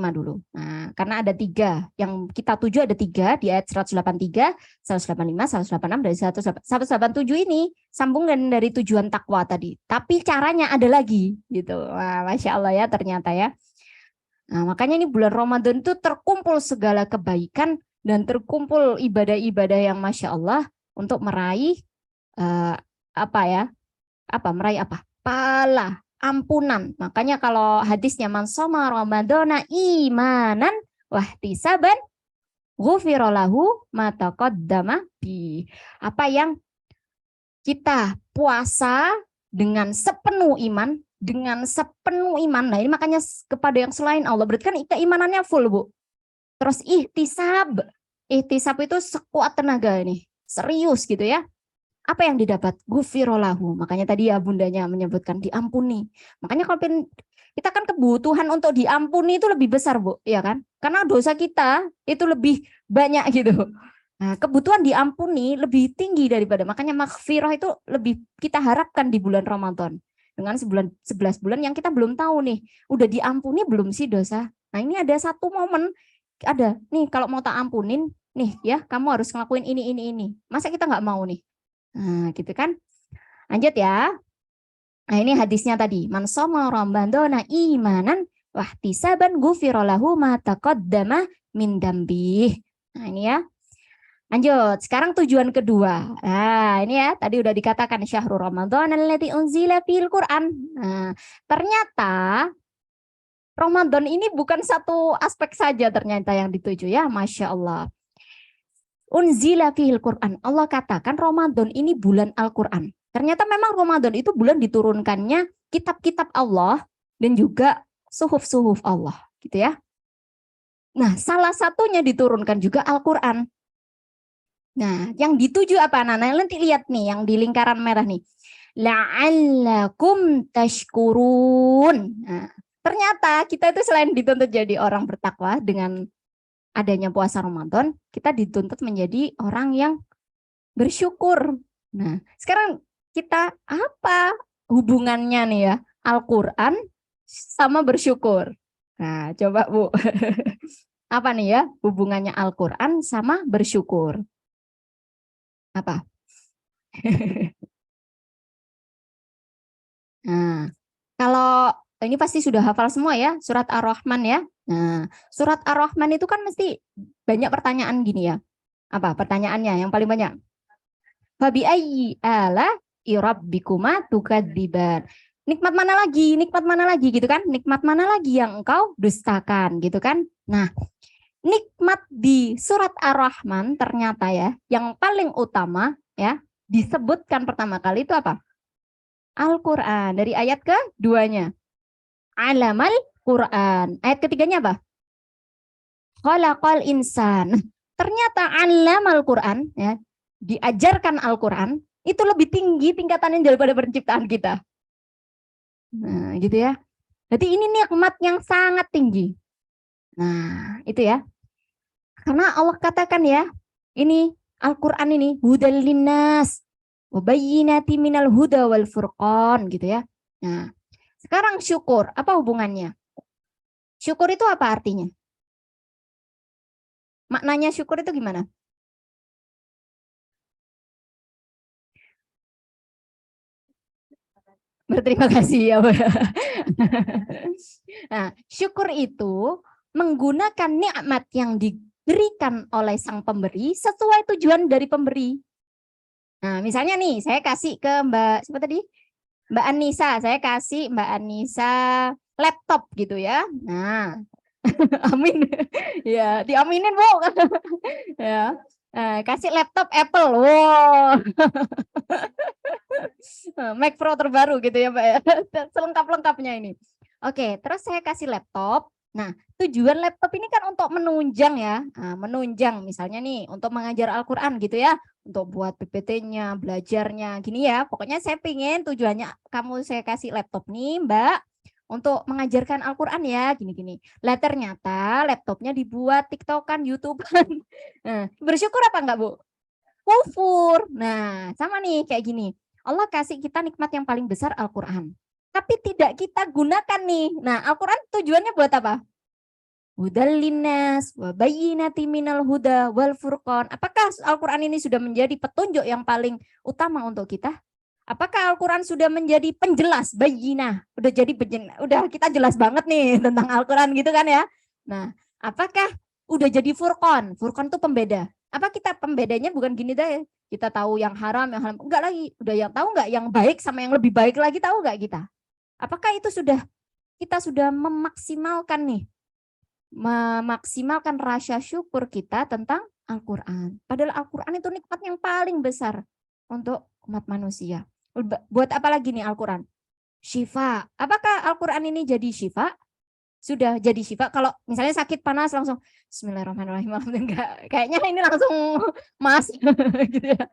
A: dulu. Nah, karena ada tiga, yang kita tuju ada tiga di ayat 183, 185, 186, dari 187 ini sambungan dari tujuan takwa tadi. Tapi caranya ada lagi gitu. Wah, Masya Allah ya ternyata ya. Nah, makanya ini bulan Ramadan itu terkumpul segala kebaikan dan terkumpul ibadah-ibadah yang Masya Allah untuk meraih apa ya? Meraih apa? Pahala, ampunan. Makanya kalau hadisnya man shoma ramadhana imanan wahtisaban ghufira lahu ma taqaddama bi. Apa yang kita puasa dengan sepenuh iman, Nah, ini makanya kepada yang selain Allah, berarti kan keimanannya full, Bu. Terus ihtisab. Ihtisab itu sekuat tenaga ini. Serius gitu ya. Apa yang didapat? Gufirolahu. Makanya tadi ya bundanya menyebutkan diampuni. Makanya kalau kita kan kebutuhan untuk diampuni itu lebih besar, Bu, ya kan? Karena dosa kita itu lebih banyak gitu. Nah, kebutuhan diampuni lebih tinggi daripada, makanya maghfirah itu lebih kita harapkan di bulan Ramadan. Dengan 11 bulan yang kita belum tahu nih, udah diampuni belum sih dosa? Nah, ini ada satu momen, ada nih kalau mau tak ampunin, nih ya kamu harus ngelakuin ini. Masa kita nggak mau nih? Nah, gitu kan? Lanjut ya. Nah, ini hadisnya tadi. Man shoma ramadhana imanan wahtisaban ghufira lahu ma taqaddama min dambih. Nah, ini ya. Lanjut, sekarang tujuan kedua. Nah, ini ya, tadi udah dikatakan syahrul Ramadan allati unzila fil Qur'an. Nah, ternyata Ramadan ini bukan satu aspek saja ternyata yang dituju ya, Masya Allah. Unzila fil Qur'an. Allah katakan Ramadan ini bulan Al-Qur'an. Ternyata memang Ramadan itu bulan diturunkannya kitab-kitab Allah dan juga suhuf-suhuf Allah, gitu ya. Nah, salah satunya diturunkan juga Al-Qur'an. Nah, yang dituju apa? Nah, nanti lihat nih yang di lingkaran merah nih. La'allakum tashkurun. Nah, ternyata kita itu selain dituntut jadi orang bertakwa dengan adanya puasa Ramadan, kita dituntut menjadi orang yang bersyukur. Nah, sekarang kita apa hubungannya nih ya? Al-Qur'an sama bersyukur. Nah, coba Bu. Apa nih ya hubungannya Al-Qur'an sama bersyukur? Apa? Nah, kalau ini pasti sudah hafal semua ya, surat Ar-Rahman ya. Nah, surat Ar-Rahman itu kan mesti banyak pertanyaan gini ya. Apa pertanyaannya yang paling banyak? Fabi ayyi ala irabbikuma tukadziban. Nikmat mana lagi? Nikmat mana lagi gitu kan? Nikmat mana lagi yang engkau dustakan gitu kan? Nah, nikmat di surat Ar-Rahman ternyata ya, yang paling utama ya, disebutkan pertama kali itu apa? Al-Quran. Dari ayat keduanya. Alamal Quran. Ayat ketiganya apa? Khalaqal insan. Ternyata alamal Quran, ya, diajarkan Al-Quran, itu lebih tinggi tingkatannya daripada penciptaan kita. Nah, gitu ya. Jadi ini nikmat yang sangat tinggi. Nah, itu ya. Karena Allah katakan ya, ini Al-Quran ini hudal linnas, wa bayyinati minal huda wal furqan gitu ya. Nah, sekarang syukur, apa hubungannya? Syukur itu apa artinya? Maknanya syukur itu gimana? Berterima kasih ya. Nah, syukur itu menggunakan nikmat yang diberikan oleh sang pemberi sesuai tujuan dari pemberi. Nah, misalnya nih, saya kasih ke Mbak siapa tadi? Mbak Anissa, saya kasih Mbak Anissa laptop gitu ya. Nah, amin. Ya, diaminin, Bu. Ya. Kasih laptop Apple. Wow. Mac Pro terbaru gitu ya, Mbak ya. Selengkap-lengkapnya ini. Oke, terus saya kasih laptop. Nah, tujuan laptop ini kan untuk menunjang ya. Nah, menunjang misalnya nih untuk mengajar Al-Qur'an gitu ya. Untuk buat PPT-nya, belajarnya gini ya. Pokoknya saya pengen tujuannya kamu saya kasih laptop nih, Mbak, untuk mengajarkan Al-Qur'an ya, gini-gini. Lah ternyata laptopnya dibuat TikTokan, YouTubean. Nah, bersyukur apa enggak, Bu? Kufur. Nah, sama nih kayak gini. Allah kasih kita nikmat yang paling besar Al-Qur'an. Tapi tidak kita gunakan nih. Nah, Al-Qur'an tujuannya buat apa? Hudal linnas wa bayyinati minal huda wal furqan. Apakah Al-Qur'an ini sudah menjadi petunjuk yang paling utama untuk kita? Apakah Al-Qur'an sudah menjadi penjelas bayyinah? Udah kita jelas banget nih tentang Al-Qur'an gitu kan ya. Nah, apakah udah jadi furqan? Furqan itu pembeda. Apa kita pembedanya bukan gini deh. Kita tahu yang haram, yang halal. Enggak lagi. Udah yang tahu enggak yang baik sama yang lebih baik lagi tahu enggak kita? Apakah itu kita sudah memaksimalkan nih? Memaksimalkan rasa syukur kita tentang Al-Qur'an. Padahal Al-Qur'an itu nikmat yang paling besar untuk umat manusia. Buat apa lagi nih Al-Qur'an? Syifa. Apakah Al-Qur'an ini jadi syifa? Sudah jadi syifa. Kalau misalnya sakit panas langsung Bismillahirrahmanirrahim. Enggak. Kayaknya ini langsung mas gitu ya.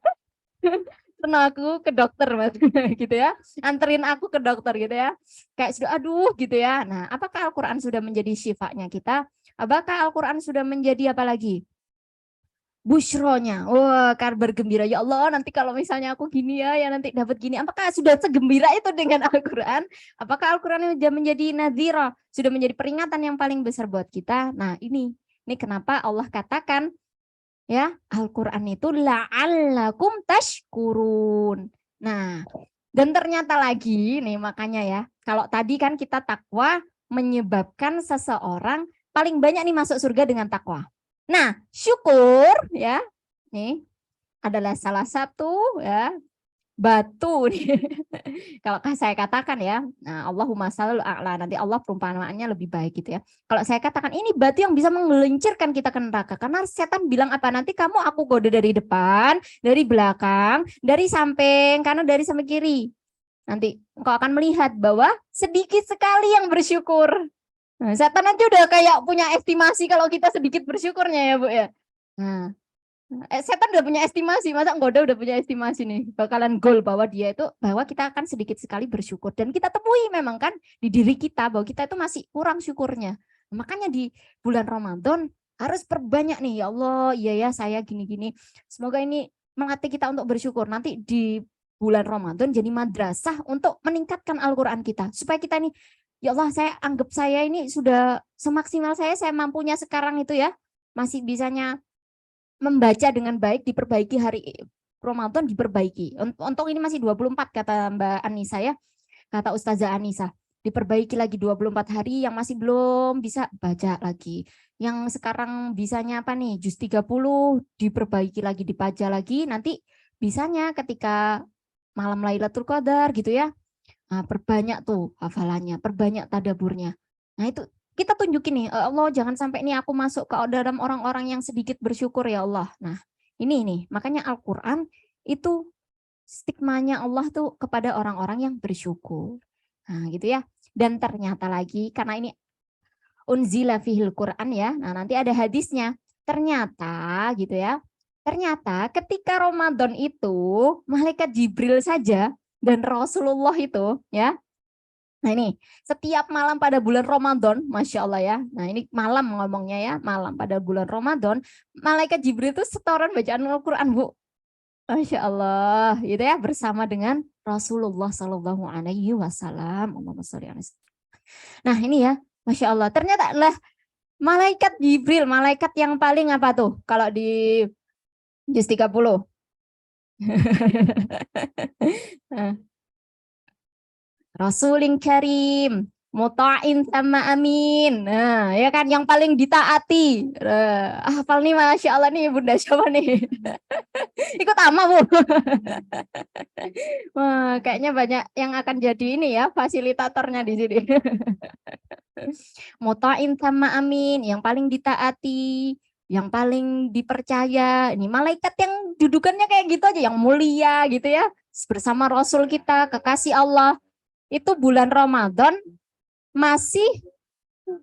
A: Pernah aku ke dokter mas gitu ya, anterin aku ke dokter gitu ya, kayak sudah aduh gitu ya. Nah, apakah Al-Qur'an sudah menjadi syifanya kita? Apakah Al-Qur'an sudah menjadi apa lagi? Busyronya, wah kabar gembira ya Allah nanti kalau misalnya aku gini ya nanti dapat gini. Apakah sudah segembira itu dengan Al-Qur'an? Apakah Al-Qur'an sudah menjadi nadhira, sudah menjadi peringatan yang paling besar buat kita? Nah ini kenapa Allah katakan ya Al-Qur'an itu la'allakum tashkurun. Nah, dan ternyata lagi nih makanya ya, kalau tadi kan kita takwa menyebabkan seseorang paling banyak nih masuk surga dengan takwa. Nah, syukur ya, nih adalah salah satu ya batu nih. Kalau saya katakan ya, nah Allahumma shalli a'la, nanti Allah perumpamaannya lebih baik gitu ya. Kalau saya katakan ini batu yang bisa menggelincirkan kita ke neraka, karena setan bilang apa, nanti kamu aku goda dari depan, dari belakang, dari samping kanan, dari samping kiri. Nanti engkau akan melihat bahwa sedikit sekali yang bersyukur. Nah, setan aja udah kayak punya estimasi kalau kita sedikit bersyukurnya ya Bu ya. Nah, setan udah punya estimasi, masa Nggoda udah punya estimasi nih, bakalan goal bahwa bahwa kita akan sedikit sekali bersyukur, dan kita temui memang kan di diri kita bahwa kita itu masih kurang syukurnya. Makanya di bulan Ramadan harus perbanyak nih, ya Allah, iya ya saya gini-gini. Semoga ini melatih kita untuk bersyukur. Nanti di bulan Ramadan jadi madrasah untuk meningkatkan Al-Qur'an kita, supaya kita nih, ya Allah saya anggap saya ini sudah semaksimal saya mampunya sekarang itu ya, masih bisanya membaca dengan baik, diperbaiki hari Ramadan, diperbaiki. Untuk ini masih 24 kata Mbak Anissa ya, kata Ustazah Anissa. Diperbaiki lagi 24 hari, yang masih belum bisa baca lagi. Yang sekarang bisanya apa nih? Juz 30 diperbaiki lagi, dibaca lagi, nanti bisanya ketika malam Lailatul Qadar gitu ya. Nah, perbanyak tuh hafalannya, perbanyak tadaburnya. Nah, itu kita tunjukin nih, Allah jangan sampai nih aku masuk ke dalam orang-orang yang sedikit bersyukur ya Allah. Nah, ini nih, makanya Al-Qur'an itu stigmanya Allah tuh kepada orang-orang yang bersyukur. Nah, gitu ya. Dan ternyata lagi karena ini unzila fihil Qur'an ya. Nah, nanti ada hadisnya. Ternyata gitu ya. Ternyata ketika Ramadan itu malaikat Jibril saja dan Rasulullah itu ya. Nah ini setiap malam pada bulan Ramadan, Masya Allah ya. Nah ini malam ngomongnya ya, malam pada bulan Ramadan, malaikat Jibril itu setoran bacaan Al-Qur'an Bu. Masya Allah, gitu ya, bersama dengan Rasulullah Sallallahu Alaihi Wasallam. Nah ini ya, Masya Allah, ternyata lah malaikat Jibril, malaikat yang paling apa tuh kalau di juz 30? Rasulin Karim, muta'in sama amin. Nah, ya kan yang paling ditaati. Hafal nih, Masya Allah nih Bunda, siapa nih? Ikut ama, Bu. Wah, kayaknya banyak yang akan jadi ini ya, fasilitatornya di sini. Muta'in sama amin, yang paling ditaati, yang paling dipercaya. Ini malaikat yang dudukannya kayak gitu aja, yang mulia gitu ya. Bersama Rasul kita, kekasih Allah. Itu bulan Ramadan masih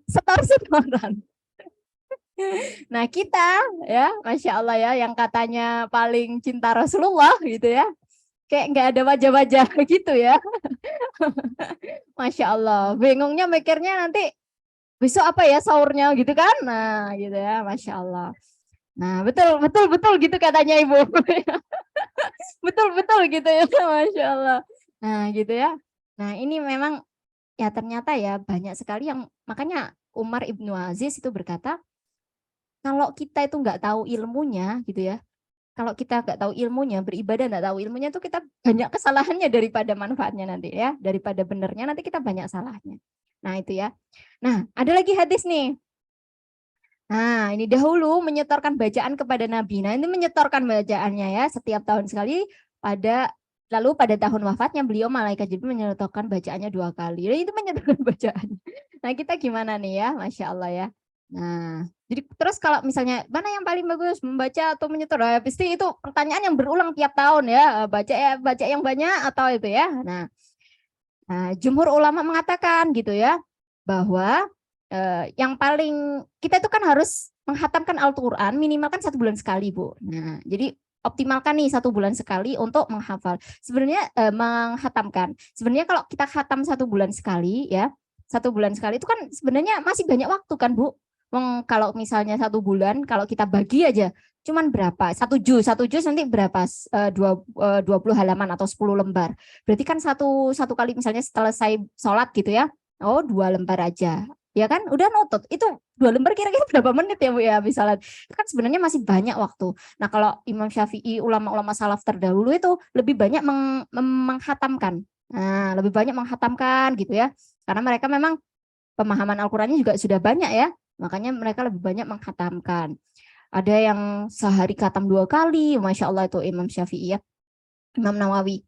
A: setor-setoran. Nah kita ya, Masya Allah ya, yang katanya paling cinta Rasulullah gitu ya, kayak nggak ada wajah-wajah gitu ya. Masya Allah, bingungnya mikirnya nanti besok apa ya sahurnya gitu kan. Nah gitu ya, Masya Allah. Nah betul betul betul gitu katanya Ibu. Betul betul gitu ya, Masya Allah. Nah gitu ya. Nah ini memang ya ternyata ya banyak sekali yang, makanya Umar Ibnu Aziz itu berkata, kalau kita itu nggak tahu ilmunya gitu ya, kalau kita nggak tahu ilmunya, beribadah nggak tahu ilmunya, itu kita banyak kesalahannya daripada manfaatnya nanti ya, daripada benernya nanti kita banyak salahnya. Nah itu ya. Nah ada lagi hadis nih. Nah ini dahulu menyetorkan bacaan kepada Nabi. Nah ini menyetorkan bacaannya ya setiap tahun sekali, lalu pada tahun wafatnya beliau malaikat Jibril menyetorkan bacaannya 2 kali. Nah, itu menyetorkan bacaannya. Nah kita gimana nih ya, Masya Allah ya. Nah, jadi terus kalau misalnya mana yang paling bagus, membaca atau menyetor? Nah, pasti itu pertanyaan yang berulang tiap tahun ya, baca yang banyak atau itu ya. Nah, jumhur ulama mengatakan gitu ya, bahwa yang paling kita itu kan harus menghatamkan Al-Quran minimal kan 1 bulan sekali, Bu. Nah, jadi optimalkan nih 1 bulan sekali untuk menghafal. Sebenarnya menghatamkan. Sebenarnya kalau kita khatam 1 bulan sekali ya, 1 bulan sekali itu kan sebenarnya masih banyak waktu kan, Bu. Kalau misalnya 1 bulan, kalau kita bagi aja, cuman berapa? 1 juz nanti berapa? 20 halaman atau 10 lembar. Berarti kan satu kali misalnya selesai sholat gitu ya, 2 lembar aja. Ya kan, udah notut. Itu 2 lembar kira-kira berapa menit ya Bu ya misalnya. Kan sebenarnya masih banyak waktu. Nah kalau Imam Syafi'i, ulama-ulama salaf terdahulu itu lebih banyak menghatamkan. Nah, lebih banyak menghatamkan gitu ya. Karena mereka memang pemahaman Al-Qur'annya juga sudah banyak ya. Makanya mereka lebih banyak menghatamkan. Ada yang sehari khatam 2 kali, Masya Allah itu Imam Syafi'i ya. Imam Nawawi.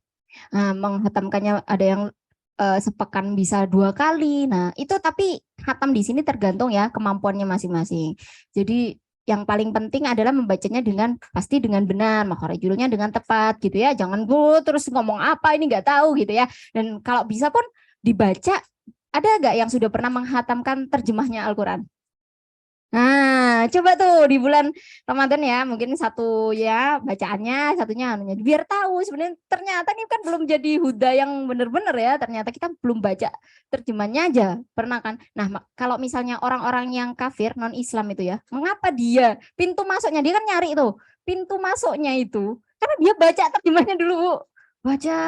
A: Nah, menghatamkannya ada yang sepekan bisa 2 kali. Nah, itu tapi khatam di sini tergantung ya kemampuannya masing-masing. Jadi yang paling penting adalah membacanya pasti dengan benar, makharijulnya dengan tepat gitu ya. Jangan terus ngomong apa ini nggak tahu gitu ya. Dan kalau bisa pun dibaca, ada nggak yang sudah pernah menghatamkan terjemahnya Al-Quran? Nah, coba tuh di bulan Ramadan ya, mungkin satu ya bacaannya, satunya anunya. Biar tahu sebenarnya ternyata ini kan belum jadi huda yang benar-benar ya. Ternyata kita belum baca terjemahnya aja. Pernah kan? Nah, kalau misalnya orang-orang yang kafir non-Islam itu ya, mengapa dia pintu masuknya dia kan nyari tuh. Pintu masuknya itu karena dia baca terjemahnya dulu, Bu. Baca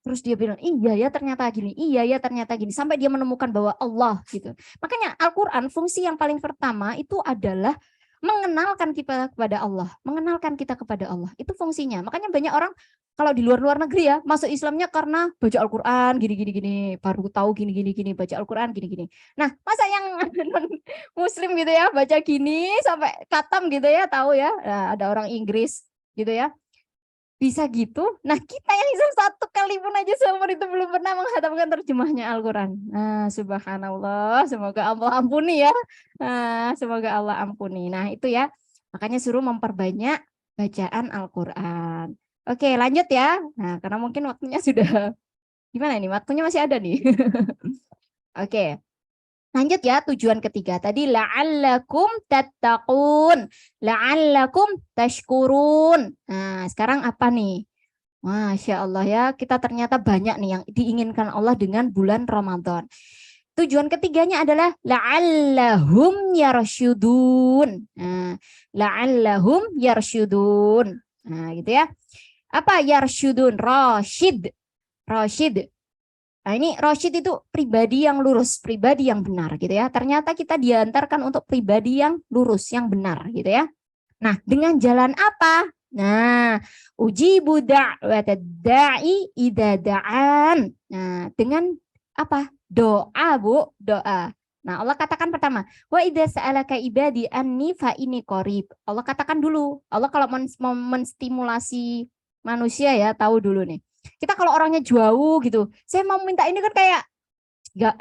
A: terus dia bilang iya ya ternyata gini sampai dia menemukan bahwa Allah gitu. Makanya Al-Quran fungsi yang paling pertama itu adalah mengenalkan kita kepada Allah, mengenalkan kita kepada Allah, itu fungsinya. Makanya banyak orang kalau di luar negeri ya masuk Islamnya karena baca Al-Quran gini, baru tahu gini, baca Al-Quran gini. Nah masa yang non Muslim gitu ya baca gini sampai khatam gitu ya tahu ya. Nah, ada orang Inggris gitu ya bisa gitu. Nah kita yang Islam 1 kali pun aja seumur itu belum pernah menghatamkan terjemahnya Al-Quran. Nah subhanallah, semoga Allah ampuni ya. Nah, semoga Allah ampuni. Nah itu ya, makanya suruh memperbanyak bacaan Al-Quran. Oke lanjut ya. Nah karena mungkin waktunya sudah, gimana ini, waktunya masih ada nih. Oke. Lanjut ya, tujuan ketiga tadi la'allakum tattaqun, la'allakum tashkurun. Nah, sekarang apa nih? Masya Allah ya, kita ternyata banyak nih yang diinginkan Allah dengan bulan Ramadan. Tujuan ketiganya adalah la'allahum yarsyudun. Nah, la'allahum yarsyudun. Nah, gitu ya. Apa yarsyudun? Rasyid. Rasyid. Nah ini Rasyid itu pribadi yang lurus, pribadi yang benar gitu ya. Ternyata kita diantarkan untuk pribadi yang lurus, yang benar gitu ya. Nah dengan jalan apa? Nah ujibu da'watad da'i idza da'an. Nah dengan apa? Doa Bu, doa. Nah Allah katakan pertama, wa idza sa'alaka ibadi anni fa inni qarib. Allah katakan dulu, Allah kalau mau menstimulasi manusia ya, tahu dulu nih. Kita kalau orangnya jauh gitu, saya mau minta ini kan kayak nggak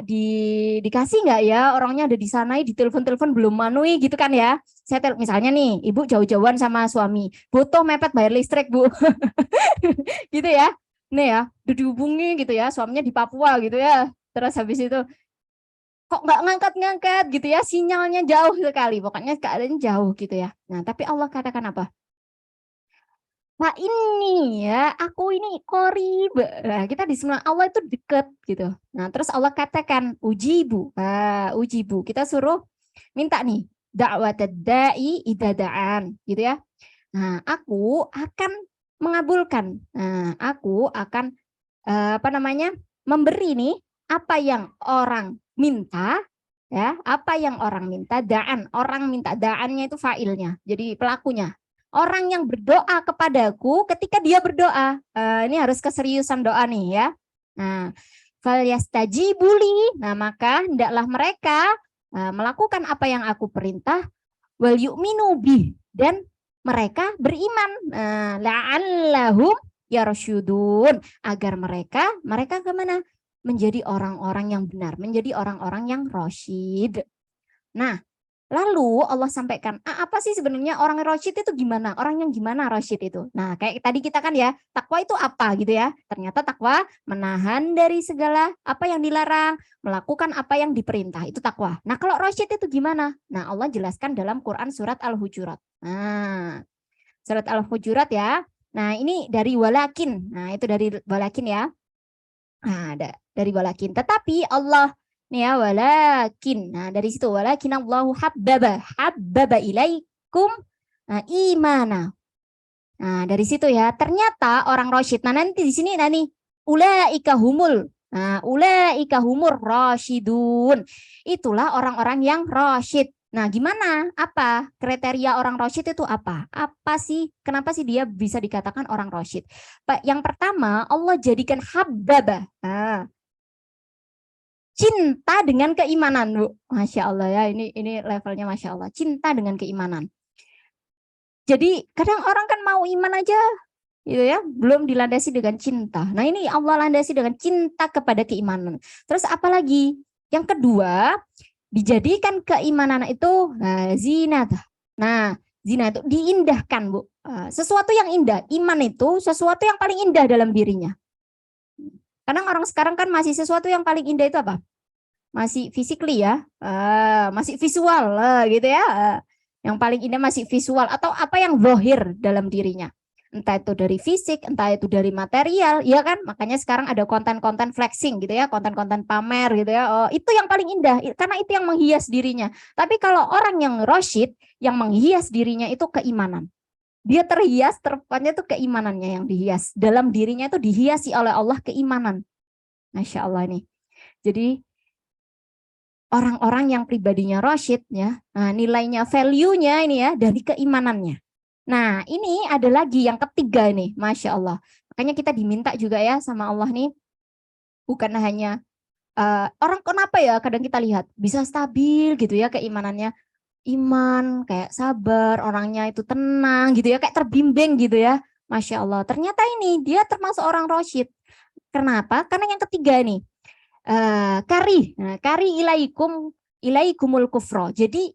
A: dikasih nggak ya, orangnya ada di sana, di telepon belum manui gitu kan ya. Saya misalnya nih, ibu jauh-jauhan sama suami, butuh mepet bayar listrik Bu, gitu ya. Nih ya, udah dihubungi gitu ya, suaminya di Papua gitu ya. Terus habis itu kok nggak ngangkat-ngangkat gitu ya, sinyalnya jauh sekali, pokoknya keadaannya jauh gitu ya. Nah tapi Allah katakan apa? Nah ini ya, aku ini korib. Nah, kita di sebelah Allah itu dekat gitu. Nah terus Allah katakan ujibu. Nah, ujibu. Kita suruh minta nih. Dakwat da'i idadaan. Gitu ya. Nah aku akan mengabulkan. Nah aku akan apa namanya, memberi nih apa yang orang minta. Ya, apa yang orang minta, da'an. Orang minta, da'annya itu fa'ilnya. Jadi pelakunya. Orang yang berdoa kepadaku ketika dia berdoa. Ini harus keseriusan doa nih ya. Nah, falyastajibuli. Nah, maka hendaklah mereka melakukan apa yang aku perintah, wal yu'minu bih, dan mereka beriman. La'allahum yarsyudun, agar mereka kemana? Menjadi orang-orang yang benar, menjadi orang-orang yang rasyid. Nah, lalu Allah sampaikan, apa sih sebenarnya orang rasyid itu gimana? Orang yang gimana rasyid itu? Nah, kayak tadi kita kan ya, takwa itu apa gitu ya? Ternyata takwa menahan dari segala apa yang dilarang, melakukan apa yang diperintah, itu takwa. Nah, kalau rasyid itu gimana? Nah, Allah jelaskan dalam Quran surat Al-Hujurat. Nah, surat Al-Hujurat ya. Nah, ini dari walakin. Nah, itu dari walakin ya. Nah, dari walakin. Tetapi Allah nih ya, walakin. Nah, dari situ walakin Allahu habbaba ilaikum imana. Nah, dari situ ya. Ternyata orang rasyid. Nah, nanti di sini nanti ulaika humul. Nah, ulaika humur rasyidun. Itulah orang-orang yang rasyid. Nah, gimana? Apa kriteria orang rasyid itu apa? Apa sih? Kenapa sih dia bisa dikatakan orang rasyid? Yang pertama, Allah jadikan habbaba. Nah, cinta dengan keimanan, Bu. Masya Allah ya, ini levelnya Masya Allah. Cinta dengan keimanan. Jadi kadang orang kan mau iman aja, gitu ya, belum dilandasi dengan cinta. Nah ini Allah landasi dengan cinta kepada keimanan. Terus apalagi? Yang kedua, dijadikan keimanan itu zina. Nah, zina itu diindahkan, Bu. Sesuatu yang indah, iman itu sesuatu yang paling indah dalam dirinya. Kadang orang sekarang kan masih sesuatu yang paling indah itu apa? Masih physically ya, masih visual gitu ya. Yang paling indah masih visual atau apa yang zahir dalam dirinya. Entah itu dari fisik, entah itu dari material, ya kan? Makanya sekarang ada konten-konten flexing gitu ya, konten-konten pamer gitu ya. Oh, itu yang paling indah karena itu yang menghias dirinya. Tapi kalau orang yang rasyid, yang menghias dirinya itu keimanan. Dia terhias, terpaknya itu keimanannya yang dihias. Dalam dirinya itu dihiasi oleh Allah keimanan. Masya Allah nih. Jadi orang-orang yang pribadinya rasyid ya, nah, nilainya, value-nya ini ya dari keimanannya. Nah ini ada lagi yang ketiga nih, Masya Allah. Makanya kita diminta juga ya sama Allah nih, bukan hanya orang kenapa ya kadang kita lihat bisa stabil gitu ya keimanannya, iman kayak sabar, orangnya itu tenang gitu ya, kayak terbimbing gitu ya. Masya Allah, ternyata ini dia termasuk orang rasyid. Kenapa? Karena yang ketiga nih, kari ilaikumul kufro. Jadi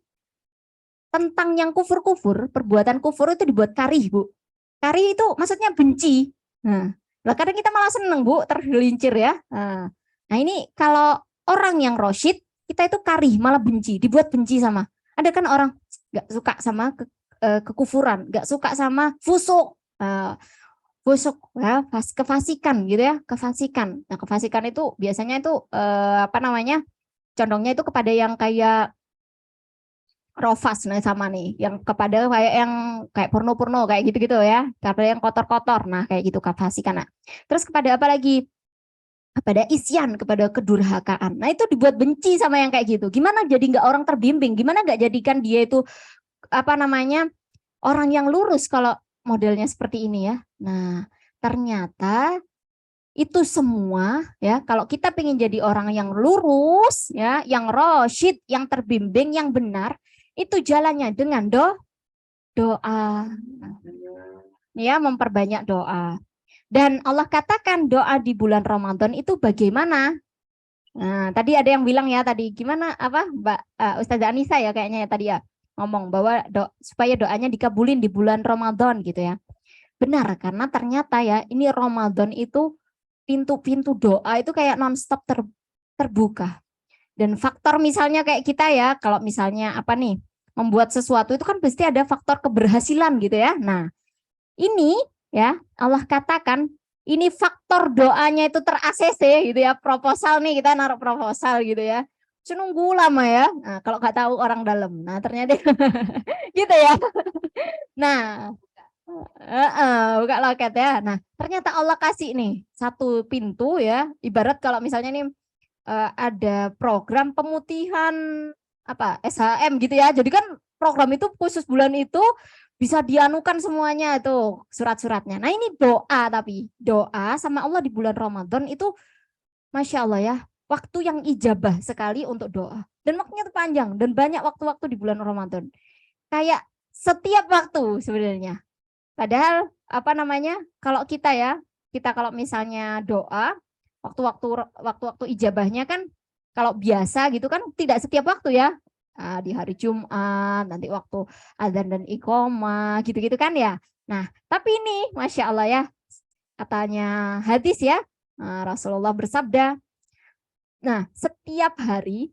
A: tentang yang kufur-kufur, perbuatan kufur itu dibuat karih, Bu. Karih itu maksudnya benci. Nah, kadang kita malah seneng, Bu, tergelincir ya. Nah, ini kalau orang yang rasyid, kita itu karih, malah benci, dibuat benci sama. Ada kan orang nggak suka sama kekufuran, nggak suka sama fusuk. Fusuk ya, kefasikan gitu ya, kefasikan. Nah, kefasikan itu biasanya itu apa namanya? Condongnya itu kepada yang kayak rofas nih sama nih, yang kepada kayak yang kayak porno-porno kayak gitu-gitu ya, kepada yang kotor-kotor, nah kayak gitu kafasikan. Nah, terus kepada apa lagi? Kepada isyan, kepada kedurhakaan. Nah itu dibuat benci sama yang kayak gitu. Gimana jadi nggak orang terbimbing? Gimana nggak jadikan dia itu apa namanya orang yang lurus kalau modelnya seperti ini ya? Nah ternyata itu semua ya kalau kita ingin jadi orang yang lurus ya, yang rosyid, yang terbimbing, yang benar, itu jalannya dengan doa. Ya, memperbanyak doa. Dan Allah katakan doa di bulan Ramadan itu bagaimana? Nah, tadi ada yang bilang ya tadi gimana apa Mbak Ustazah Anissa ya kayaknya ya tadi ya ngomong bahwa supaya doanya dikabulin di bulan Ramadan gitu ya. Benar karena ternyata ya ini Ramadan itu pintu-pintu doa itu kayak nonstop terbuka. Dan faktor misalnya kayak kita ya, kalau misalnya apa nih, membuat sesuatu itu kan pasti ada faktor keberhasilan gitu ya. Nah, ini ya Allah katakan ini faktor doanya itu ter-ACC gitu ya, proposal nih kita naruh proposal gitu ya. Nunggu lama ya. Nah, kalau nggak tahu orang dalam. Nah, ternyata gitu ya. Nah, buka loket ya. Nah, ternyata Allah kasih nih satu pintu ya. Ibarat kalau misalnya nih ada program pemutihan apa SHM gitu ya. Jadi kan program itu khusus bulan itu bisa dianukan semuanya itu surat-suratnya. Nah ini doa tapi doa sama Allah di bulan Ramadan itu Masya Allah ya waktu yang ijabah sekali untuk doa. Dan waktunya itu panjang dan banyak waktu-waktu di bulan Ramadan. Kayak setiap waktu sebenarnya. Padahal apa namanya kalau kita ya kita kalau misalnya doa waktu-waktu ijabahnya kan kalau biasa gitu kan tidak setiap waktu ya. Di hari Jumat nanti waktu adzan dan iqomah gitu-gitu kan ya. Nah tapi ini Masya Allah ya katanya hadis ya Rasulullah bersabda. Nah setiap hari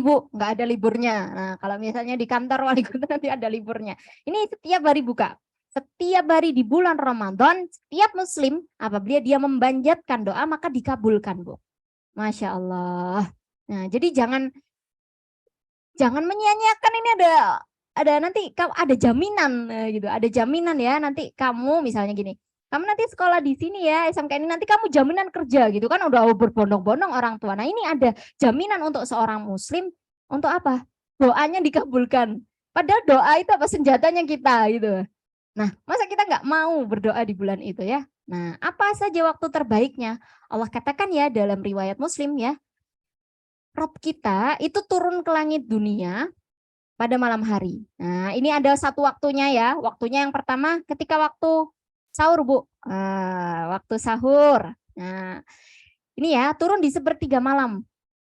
A: Bu nggak ada liburnya. Nah kalau misalnya di kantor wali kota nanti ada liburnya. Ini setiap hari buka. Setiap hari di bulan Ramadan, setiap muslim apabila dia membanjatkan doa maka dikabulkan, Bu. Masya Allah. Nah, jadi jangan menyia-nyiakan ini ada nanti ada jaminan gitu. Ada jaminan ya nanti kamu misalnya gini. Kamu nanti sekolah di sini ya SMK ini nanti kamu jaminan kerja gitu kan udah berbondong-bondong orang tua. Nah, ini ada jaminan untuk seorang muslim untuk apa? Doanya dikabulkan. Padahal doa itu apa senjatanya kita gitu. Nah, masa kita nggak mau berdoa di bulan itu ya? Nah, apa saja waktu terbaiknya? Allah katakan ya dalam riwayat Muslim ya, Rob kita itu turun ke langit dunia pada malam hari. Nah, ini ada satu waktunya ya. Waktunya yang pertama ketika waktu sahur, Bu. Waktu sahur. Nah, ini ya turun di sepertiga malam.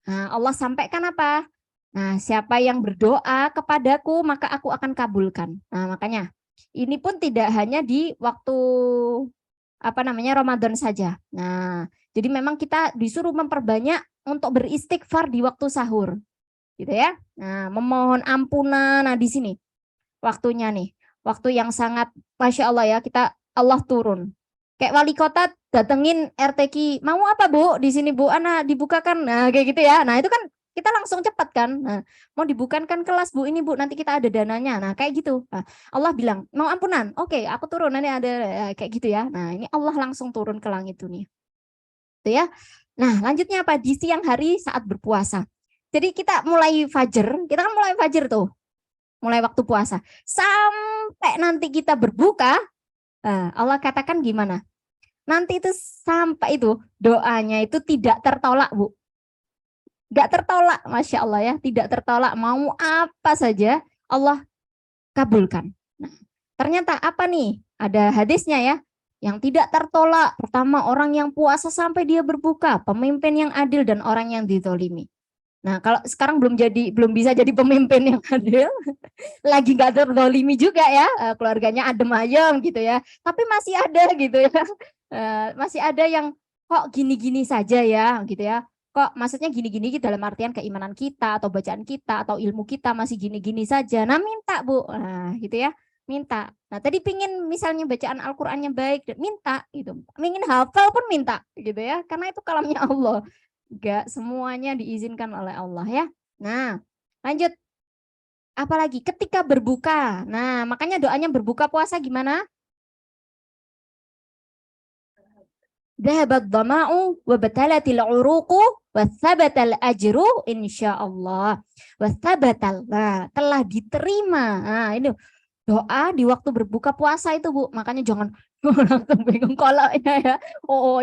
A: Nah, Allah sampaikan apa? Nah, siapa yang berdoa kepadaku maka aku akan kabulkan. Nah, makanya ini pun tidak hanya di waktu apa namanya Ramadan saja. Nah, jadi memang kita disuruh memperbanyak untuk beristighfar di waktu sahur. Gitu ya. Nah, memohon ampunan. Nah, di sini waktunya nih. Waktu yang sangat Masya Allah ya, kita Allah turun. Kayak wali kota datengin RTQ, mau apa Bu? Di sini Bu, Ana dibukakan. Nah, kayak gitu ya. Nah, itu kan kita langsung cepat kan. Nah, mau dibukakan kelas Bu ini Bu, nanti kita ada dananya. Nah, kayak gitu. Nah, Allah bilang, mau ampunan? Oke, aku turun nanti ada kayak gitu ya. Nah, ini Allah langsung turun ke langit dunia. Itu ya. Nah, lanjutnya apa? Di siang hari saat berpuasa. Jadi kita mulai fajar, kita kan mulai fajar tuh. Mulai waktu puasa. Sampai nanti kita berbuka, Allah katakan gimana? Nanti itu sampai itu doanya itu tidak tertolak, Bu. Gak tertolak, Masya Allah ya. Tidak tertolak, mau apa saja Allah kabulkan. Nah, ternyata apa nih? Ada hadisnya ya. Yang tidak tertolak, pertama orang yang puasa sampai dia berbuka, pemimpin yang adil dan orang yang dizolimi. Nah, kalau sekarang belum bisa jadi pemimpin yang adil, lagi nggak terzolimi juga ya, keluarganya adem ayem gitu ya, tapi masih ada gitu ya, masih ada yang kok gini-gini saja ya gitu ya, kok maksudnya gini-gini dalam artian keimanan kita atau bacaan kita atau ilmu kita masih gini-gini saja, nah minta Bu, nah gitu ya, minta. Nah tadi pingin misalnya bacaan Al-Qur'annya baik, minta gitu, pingin hafal pun minta gitu ya, karena itu kalamnya Allah. Enggak semuanya diizinkan oleh Allah ya. Nah, lanjut. Apalagi ketika berbuka. Nah, makanya doanya berbuka puasa gimana? Dhahabat dhama'u wa batalatil uruqu wa thabatal ajru insyaallah. Wa thabatal. Nah, telah diterima. Nah, ini doa di waktu berbuka puasa itu, Bu. Makanya jangan langsung bingung kolaknya ya.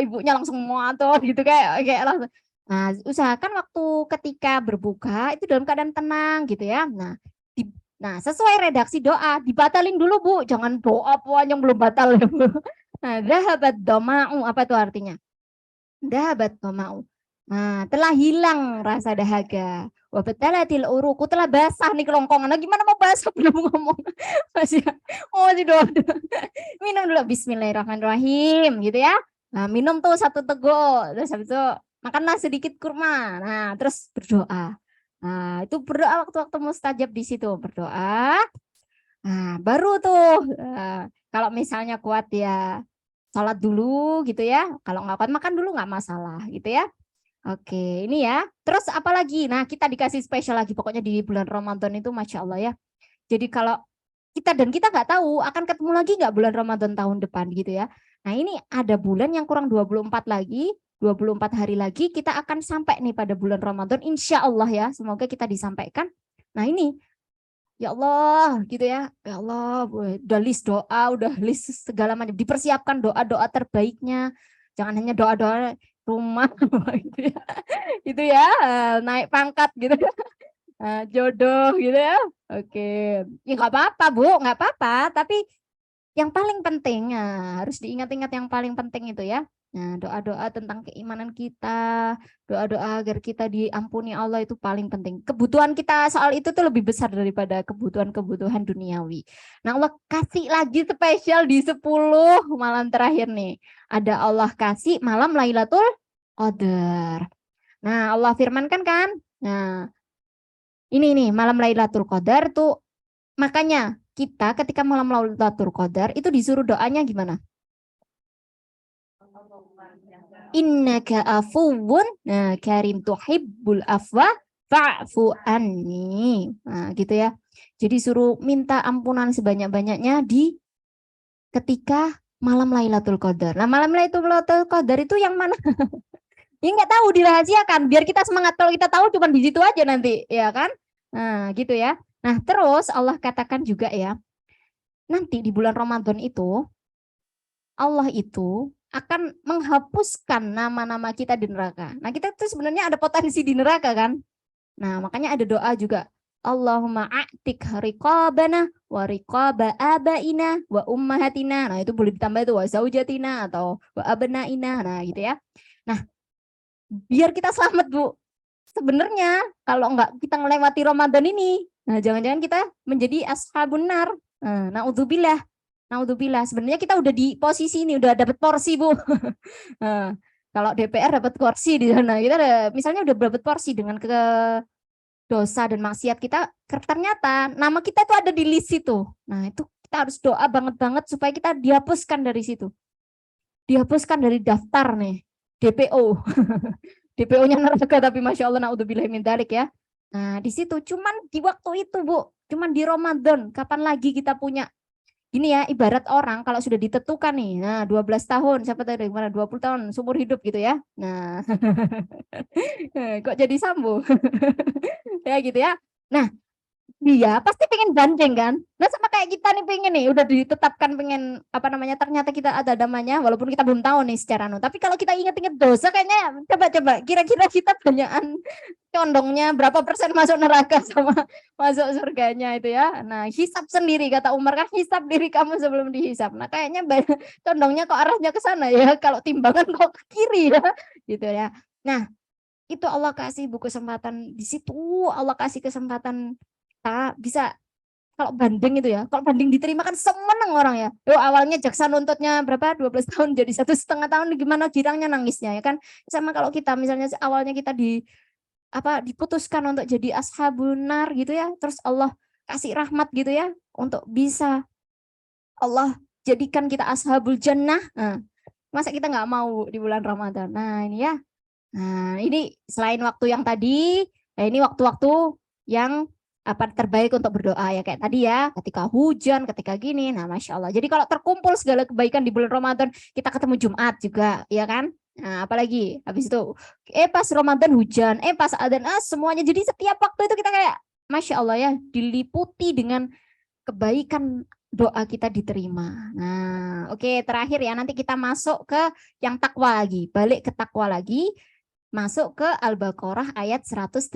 A: Ibunya langsung muatot gitu kayak langsung. Nah, usahakan waktu ketika berbuka itu dalam keadaan tenang gitu ya. Nah, sesuai redaksi doa, dibatalin dulu, Bu. Jangan doa yang belum batal ya, Bu. Nah, dhahabat doma'u, apa itu artinya? Dhahabat doma'u. Nah, telah hilang rasa dahaga. Wabatalatil uruku, telah basah nih kelongkongan. Nah, gimana mau basah belum ngomong? Masih, masih doa. Minum dulu, bismillahirrahmanirrahim, gitu ya. Nah, minum tuh satu teguk, terus habis itu makanlah sedikit kurma. Nah, terus berdoa. Nah, itu berdoa waktu-waktu mustajab di situ, berdoa. Nah, baru tuh kalau misalnya kuat ya sholat dulu gitu ya. Kalau nggak kuat makan dulu nggak masalah gitu ya. Oke, ini ya. Terus apa lagi? Nah, kita dikasih spesial lagi pokoknya di bulan Ramadan itu Masya Allah ya. Jadi kalau kita nggak tahu akan ketemu lagi nggak bulan Ramadan tahun depan gitu ya. Nah, ini ada bulan yang kurang 24 lagi, 24 hari lagi kita akan sampai nih pada bulan Ramadan insya Allah ya. Semoga kita disampaikan. Nah, ini ya Allah gitu ya Allah udah list doa, udah list segala macam, dipersiapkan doa-doa terbaiknya, jangan hanya doa-doa rumah gitu ya, itu ya naik pangkat gitu ya, jodoh gitu ya. Oke, ya nggak apa-apa Bu, nggak apa-apa, tapi yang paling penting harus diingat-ingat yang paling penting itu ya. Nah, doa-doa tentang keimanan kita, doa-doa agar kita diampuni Allah itu paling penting. Kebutuhan kita soal itu tuh lebih besar daripada kebutuhan-kebutuhan duniawi. Nah, Allah kasih lagi spesial di 10 malam terakhir nih. Ada Allah kasih malam Lailatul Qadar. Nah, Allah firmankan kan? Nah, ini nih malam Lailatul Qadar tuh makanya kita ketika malam Lailatul Qadar itu disuruh doanya gimana? Innaka afuwun karim tuhibbul afwa fa'fu anni. Nah, gitu ya. Jadi suruh minta ampunan sebanyak-banyaknya di ketika malam Lailatul Qadar. Nah, malam Lailatul Qadar itu yang mana? Ya nggak tahu, dirahasiakan biar kita semangat. Kalau kita tahu cuma di situ aja nanti, ya kan? Nah, gitu ya. Nah, terus Allah katakan juga ya, nanti di bulan Ramadan itu Allah itu akan menghapuskan nama-nama kita di neraka. Nah, kita tuh sebenarnya ada potensi di neraka kan? Nah, makanya ada doa juga. Allahumma a'tik riqabana wa riqaba abaina wa ummahatina. Nah, itu boleh ditambah itu wa zaujatina atau wa abnaina. Nah, gitu ya. Nah, biar kita selamat, Bu. Sebenarnya kalau enggak kita melewati Ramadan ini, nah jangan-jangan kita menjadi ashabun nar. Nah, naudzubillah. Naudzubillah. Sebenarnya kita udah di posisi ini, udah dapat porsi, Bu. Nah, kalau DPR dapat porsi di sana, kita misalnya udah dapat porsi dengan ke dosa dan maksiat kita, ternyata nama kita itu ada di list itu. Nah, itu kita harus doa banget-banget supaya kita dihapuskan dari situ. Dihapuskan dari daftar nih, DPO. DPO-nya neraka, tapi Masya Allah, naudzubillah min dzalik ya. Nah, di situ cuman di waktu itu, Bu, cuman di Ramadan, kapan lagi kita punya ini ya, ibarat orang kalau sudah ditentukan nih, nah 12 tahun, siapa tahu dari mana 20 tahun, seumur hidup gitu ya. Nah, kok jadi sambo? Ya gitu ya. Nah, dia pasti pengen banding kan. Nah, sama kayak kita nih pengen nih, udah ditetapkan pengen apa namanya, ternyata kita ada namanya, walaupun kita belum tahu nih secara Tapi kalau kita ingat-ingat dosa kayaknya coba-coba kira-kira kita banyakan condongnya berapa persen masuk neraka sama masuk surganya itu ya. Nah, hisap sendiri kata Umar kan, hisap diri kamu sebelum dihisap. Nah, kayaknya condongnya kok arahnya ke sana ya. Kalau timbangan kok ke kiri ya. Gitu ya. Nah, itu Allah kasih buku kesempatan di situ, Allah kasih kesempatan kita bisa kalau banding itu ya. Kalau banding diterima kan seneng orang ya. Awalnya jaksa nuntutnya berapa? 12 tahun jadi 1,5 tahun, gimana girangnya nangisnya ya kan. Sama kalau kita misalnya awalnya kita diputuskan untuk jadi ashabun nar gitu ya, terus Allah kasih rahmat gitu ya untuk bisa Allah jadikan kita ashabul jannah. Nah, masa kita nggak mau di bulan Ramadan? Nah, ini ya. Nah, ini selain waktu yang tadi, ini waktu-waktu yang apa terbaik untuk berdoa ya kayak tadi ya, ketika hujan, ketika gini. Nah, Masya Allah. Jadi kalau terkumpul segala kebaikan di bulan Ramadan, kita ketemu Jumat juga, ya kan? Nah, apalagi habis itu pas Ramadan hujan, pas adzan, semuanya. Jadi setiap waktu itu kita kayak Masya Allah ya, diliputi dengan kebaikan, doa kita diterima. Nah, oke, terakhir ya, nanti kita masuk ke yang takwa lagi, balik ke takwa lagi, masuk ke Al-Baqarah ayat 187.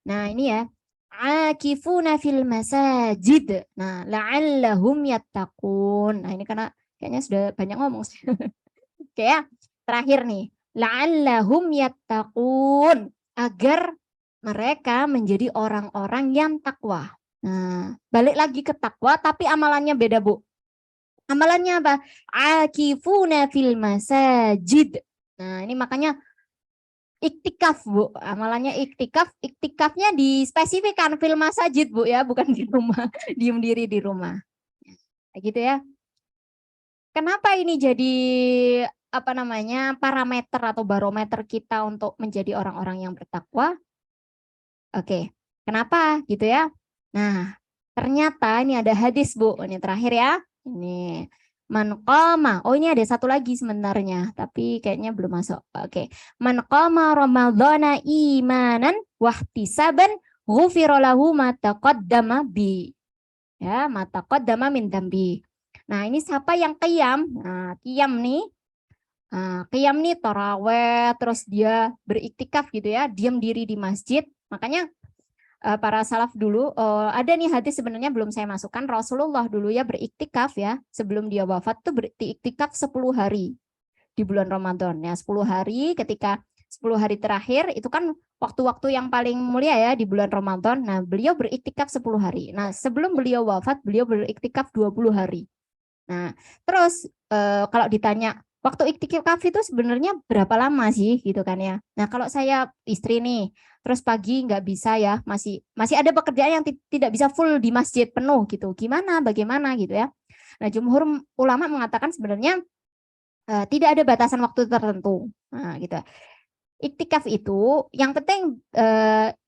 A: Nah, ini ya, akifuna fil masajid. Nah, la'allahum yattaqun. Nah, ini karena kayaknya sudah banyak ngomong. Oke ya, terakhir nih, la'allahum yattaqun, agar mereka menjadi orang-orang yang takwa. Nah, balik lagi ke takwa, tapi amalannya beda, Bu. Amalannya apa? Akifuna fil masajid. Nah, ini makanya iktikaf, Bu. Amalannya iktikaf. Iktikafnya dispesifikkan fil masajid, Bu ya, bukan di rumah, diem diri di rumah. Kayak gitu ya. Kenapa ini jadi apa namanya parameter atau barometer kita untuk menjadi orang-orang yang bertakwa? Oke, kenapa gitu ya? Nah, ternyata ini ada hadis, Bu. Ini terakhir ya. Ini man qama. Oh, ini ada satu lagi sebenarnya, tapi kayaknya belum masuk. Oke. Man qama ramadhana imanan wahtisaban ghufira lahu ma taqaddama bi. Ya, ma taqaddama min dambi. Nah, ini siapa yang qiyam? Nah, qiyam nih. Qiyam nih taraweh, terus dia beriktikaf gitu ya, diam diri di masjid. Makanya para salaf dulu ada nih hadis sebenarnya belum saya masukkan. Rasulullah dulu ya beriktikaf ya, sebelum dia wafat tuh beriktikaf 10 hari di bulan Ramadan ya, 10 hari. Ketika 10 hari terakhir itu kan waktu-waktu yang paling mulia ya di bulan Ramadan. Nah, beliau beriktikaf 10 hari. Nah, sebelum beliau wafat beliau beriktikaf 20 hari. Nah, terus kalau ditanya waktu iktikaf itu sebenarnya berapa lama sih gitu kan ya. Nah, kalau saya istri nih, terus pagi nggak bisa ya, masih ada pekerjaan yang tidak bisa full di masjid penuh gitu. Gimana, bagaimana gitu ya. Nah, jumhur ulama mengatakan sebenarnya tidak ada batasan waktu tertentu. Nah, gitu. Iktikaf itu yang penting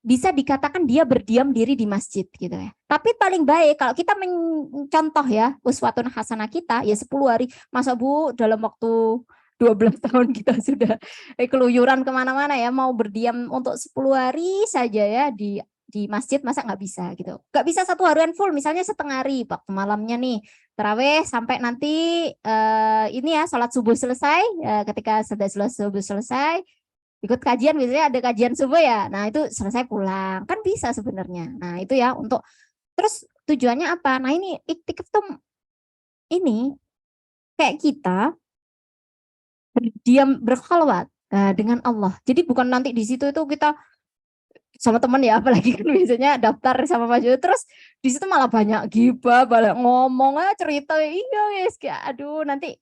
A: bisa dikatakan dia berdiam diri di masjid gitu ya. Tapi paling baik kalau kita mencontoh ya uswatun hasanah kita ya 10 hari. Masa Bu dalam waktu 12 tahun kita sudah keluyuran kemana-mana ya, mau berdiam untuk 10 hari saja ya di masjid, masa nggak bisa gitu. Nggak bisa satu harian full, misalnya setengah hari waktu malamnya nih taraweh sampai nanti ini ya sholat subuh selesai, ketika sudah subuh selesai ikut kajian, biasanya ada kajian subuh ya, nah itu selesai pulang, kan bisa sebenarnya. Nah itu ya untuk, terus tujuannya apa? Nah ini iktikaf tuh ini kayak kita berdiam berkhalwat dengan Allah. Jadi bukan nanti di situ itu kita sama teman ya, apalagi kan biasanya daftar sama Mas Yo, terus di situ malah banyak gibah, banyak ngomong cerita, iya guys, kayak aduh nanti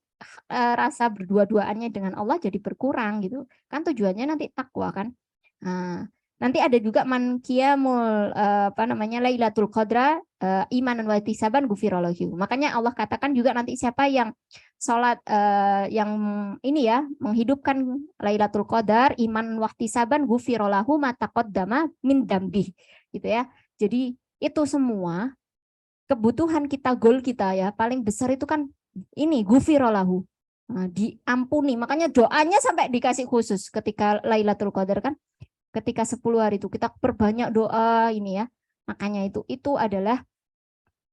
A: rasa berdua-duaannya dengan Allah jadi berkurang gitu kan, tujuannya nanti takwa kan. Nah, nanti ada juga man qiyamul apa namanya Lailatul Qadra imanan wa ihtisaban ghufirallahu. Makanya Allah katakan juga nanti siapa yang sholat yang ini ya menghidupkan Lailatul Qadar iman wa ihtisaban ghufirallahu ma taqaddama min dambi gitu ya. Jadi itu semua kebutuhan kita, goal kita ya paling besar itu kan ini ghufirallahu. Nah, diampuni. Makanya doanya sampai dikasih khusus ketika Lailatul Qadar kan. Ketika 10 hari itu kita perbanyak doa ini ya. Makanya itu adalah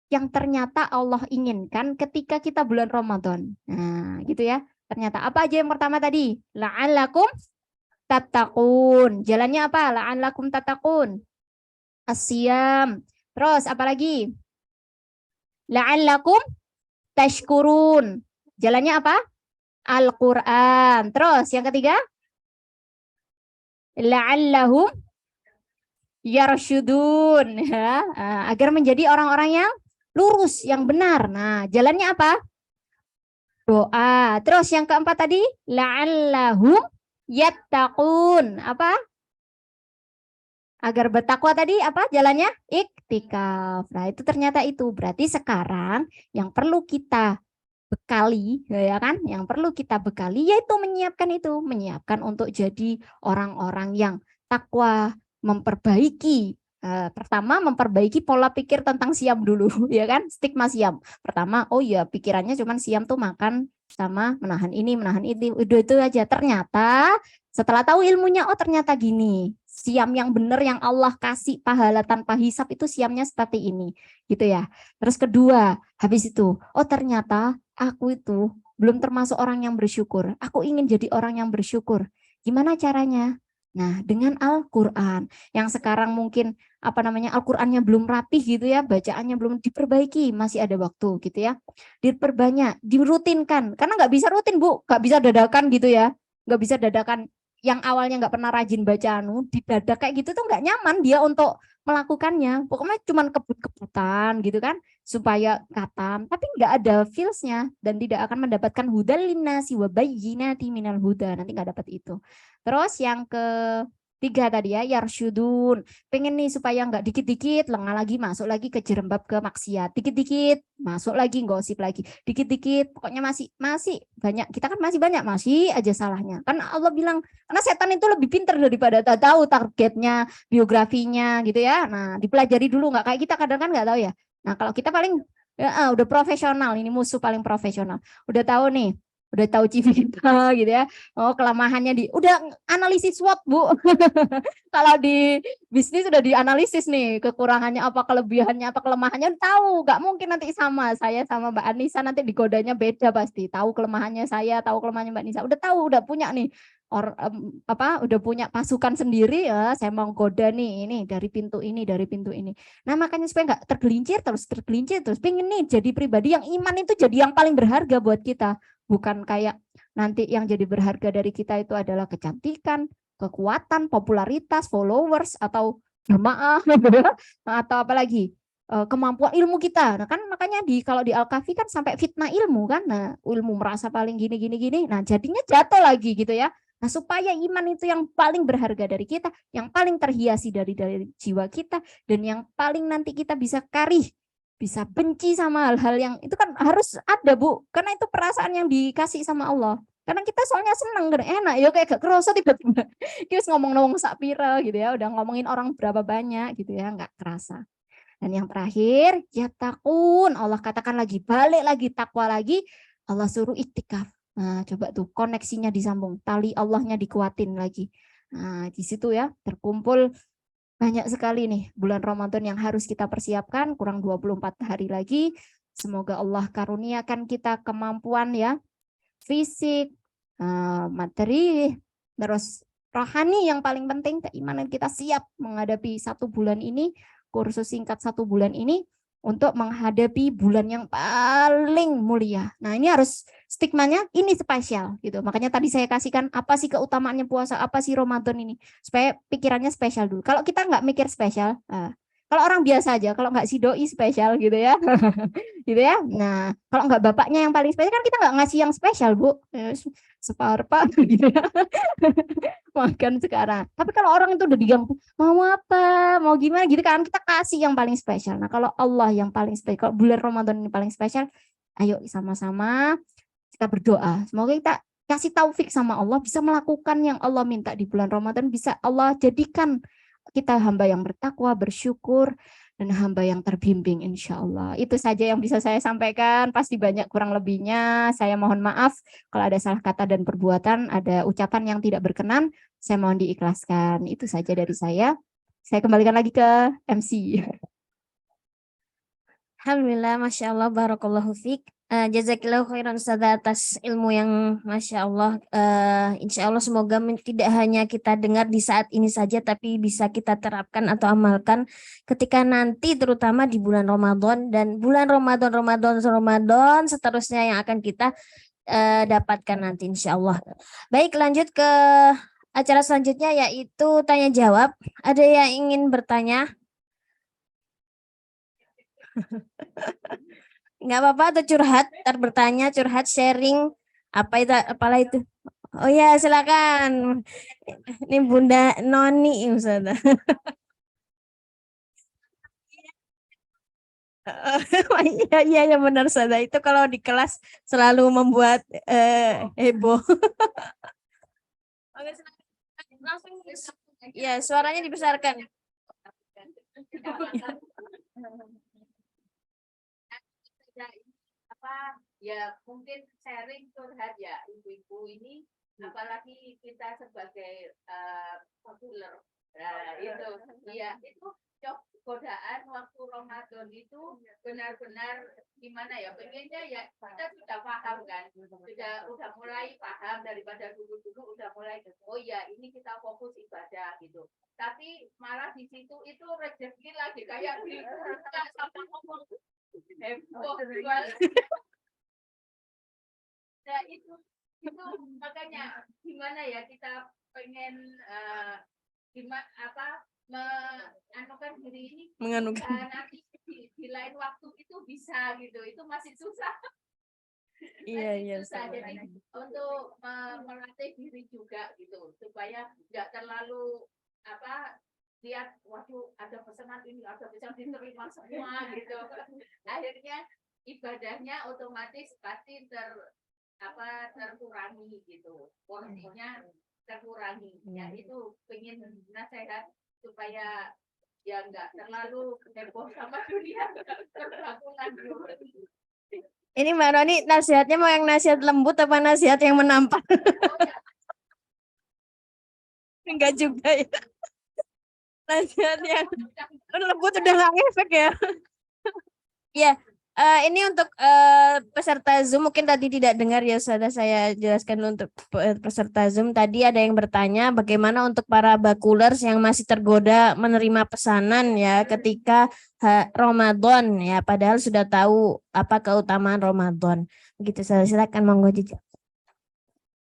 A: yang ternyata Allah inginkan ketika kita bulan Ramadan. Nah, gitu ya. Ternyata apa aja yang pertama tadi? La'allakum tattaqun. Jalannya apa? La'allakum tattaqun. Asyam. Terus apa lagi? La'allakum tashkurun. Jalannya apa? Al-Qur'an. Terus yang ketiga? La'allahum yarsyudun ya, agar menjadi orang-orang yang lurus, yang benar. Nah, jalannya apa? Doa. Terus yang keempat tadi, la'allahum yattaqun. Apa? Agar bertakwa tadi apa jalannya? Iktikaf. Nah, itu ternyata itu. Berarti sekarang yang perlu kita bekali, ya kan? Yang perlu kita bekali yaitu menyiapkan untuk jadi orang-orang yang takwa, memperbaiki Pertama memperbaiki pola pikir tentang siam dulu, ya kan? Stigma siam. Pertama, oh ya pikirannya cuman siam tuh makan sama menahan ini, menahan itu aja. Ternyata setelah tahu ilmunya, oh ternyata gini. Siam yang benar yang Allah kasih pahala tanpa hisap itu siamnya seperti ini, gitu ya. Terus kedua, habis itu, oh ternyata aku itu belum termasuk orang yang bersyukur. Aku ingin jadi orang yang bersyukur. Gimana caranya? Nah, dengan Al-Qur'an yang sekarang mungkin apa namanya Al-Qur'annya belum rapih gitu ya, bacaannya belum diperbaiki, masih ada waktu gitu ya. Diperbanyak, dirutinkan. Karena nggak bisa rutin, Bu. Nggak bisa dadakan gitu ya. Nggak bisa dadakan yang awalnya nggak pernah rajin baca didadak kayak gitu tuh nggak nyaman dia untuk melakukannya. Pokoknya cuma kebut-kebutan gitu kan supaya katam, tapi nggak ada feelsnya dan tidak akan mendapatkan hudal linnasi wa bayyinati minal huda. Nanti nggak dapat itu. Terus yang ketiga tadi ya, yarsyudun. Pengen nih supaya nggak dikit-dikit lengah lagi masuk lagi ke jerembab ke maksiat. Dikit-dikit masuk lagi gosip lagi. Dikit-dikit pokoknya masih banyak. Kita kan masih banyak masih aja salahnya. Kan Allah bilang karena setan itu lebih pintar daripada tahu targetnya, biografinya gitu ya. Nah, dipelajari dulu nggak kayak kita kadang kan nggak tahu ya. Nah, kalau kita paling ya, udah profesional, ini musuh paling profesional. Udah tahu nih, udah tahu CV kita gitu ya. Oh, kelemahannya udah analisis SWOT, Bu. Kalau di bisnis sudah dianalisis nih, kekurangannya apa, kelebihannya apa, kelemahannya tahu. Nggak mungkin nanti sama. Saya sama Mbak Anissa nanti digodanya beda pasti. Tahu kelemahannya saya, tahu kelemahannya Mbak Anissa. Udah tahu, udah punya nih udah punya pasukan sendiri ya, saya mau goda nih ini dari pintu ini, dari pintu ini. Nah, makanya supaya nggak tergelincir terus pengen nih jadi pribadi yang iman itu jadi yang paling berharga buat kita. Bukan kayak nanti yang jadi berharga dari kita itu adalah kecantikan, kekuatan, popularitas, followers atau jamaah atau apalagi kemampuan ilmu kita. Nah, kan makanya kalau di Al-Kahfi kan sampai fitnah ilmu kan. Nah, ilmu merasa paling gini. Nah, jadinya jatuh lagi gitu ya. Nah, supaya iman itu yang paling berharga dari kita, yang paling terhiasi dari jiwa kita, dan yang paling nanti kita bisa karih, bisa benci sama hal-hal yang itu kan harus ada, Bu. Karena itu perasaan yang dikasih sama Allah. Karena kita soalnya seneng, enak, ya kayak gak kerasa tiba-tiba. Kita ngomong-ngomong sakpira gitu ya, udah ngomongin orang berapa banyak gitu ya, nggak kerasa. Dan yang terakhir, ya takun. Allah katakan lagi, balik lagi, takwa lagi. Allah suruh iktikaf. Nah, coba tuh koneksinya disambung, tali Allahnya dikuatin lagi. Nah, di situ ya terkumpul banyak sekali nih bulan Ramadan yang harus kita persiapkan, kurang 24 hari lagi. Semoga Allah karuniakan kita kemampuan ya, fisik, materi, terus rohani yang paling penting, keimanan kita siap menghadapi 1 bulan ini, kursus singkat 1 bulan ini, untuk menghadapi bulan yang paling mulia. Nah, ini harus stigmanya ini spesial gitu. Makanya tadi saya kasihkan apa sih keutamaannya puasa, apa sih Ramadan ini, supaya pikirannya spesial dulu. Kalau kita nggak mikir spesial, kalau orang biasa aja, kalau nggak si doi spesial gitu ya, gitu ya. Nah, kalau nggak bapaknya yang paling spesial kan kita nggak ngasih yang spesial, Bu. Separpa gitu ya. Makan sekarang. Tapi kalau orang itu udah diganggu, mau apa, mau gimana gitu kan, kita kasih yang paling spesial. Nah, kalau Allah yang paling spesial, kalau bulan Ramadan ini paling spesial, ayo sama-sama kita berdoa. Semoga kita kasih taufik sama Allah, bisa melakukan yang Allah minta di bulan Ramadan, bisa Allah jadikan kita hamba yang bertakwa, bersyukur, dan hamba yang terbimbing insya Allah. Itu saja yang bisa saya sampaikan, pasti banyak kurang lebihnya. Saya mohon maaf kalau ada salah kata dan perbuatan, ada ucapan yang tidak berkenan, saya mohon diikhlaskan. Itu saja dari saya. Saya kembalikan lagi ke MC.
B: Alhamdulillah, Masya Allah, Barakallahu Fik. Jazakillahu khairan Ustazah atas ilmu yang Masya Allah. Insya Allah semoga tidak hanya kita dengar di saat ini saja, tapi bisa kita terapkan atau amalkan ketika nanti terutama di bulan Ramadan dan bulan Ramadan seterusnya yang akan kita dapatkan nanti insya Allah. Baik, lanjut ke acara selanjutnya yaitu tanya jawab. Ada yang ingin bertanya? Nggak apa-apa atau curhat, bertanya, curhat, sharing, apalah itu. Oh ya, silakan. Ini Bunda Noni, Ustazah. Iya benar Ustazah. Itu kalau di kelas selalu membuat heboh. Oke, silakan. Langsung ya, suaranya dibesarkan.
C: Apa ya mungkin sharing curhat ya ibu-ibu ini, apalagi kita sebagai populer, itu ya itu godaan waktu Ramadan itu benar-benar gimana ya, pengennya ya kita sudah paham kan, udah mulai paham daripada dulu udah mulai, oh ya ini kita fokus ibadah gitu, tapi malah di situ itu rezeki lagi kayak kita sama ngomong heboh jual. Nah itu makanya gimana ya kita pengen gimana apa menganukan diri ini, nanti di lain waktu itu bisa gitu, itu masih susah.
B: Iya.
C: Susah. Jadi untuk melatih diri juga gitu supaya nggak terlalu apa lihat waduh ada pesanan ini, ada pesanan diterima semua gitu, akhirnya ibadahnya otomatis pasti terkurangi gitu, porsinya terkurangi. Ya itu pengen nasihat supaya ya nggak terlalu heboh sama dunia perbangunan.
B: Ini Mbak Roni nasihatnya mau yang nasihat lembut apa nasihat yang menampar? Enggak juga ya. Nasihat yang lembut udah nggak ngefek ya. Iya. Ini untuk peserta Zoom mungkin tadi tidak dengar ya, sudah saya jelaskan dulu untuk peserta Zoom. Tadi ada yang bertanya bagaimana untuk para bakulers yang masih tergoda menerima pesanan ya ketika Ramadan ya, padahal sudah tahu apa keutamaan Ramadan. Begitu, saya silakan monggo jejak.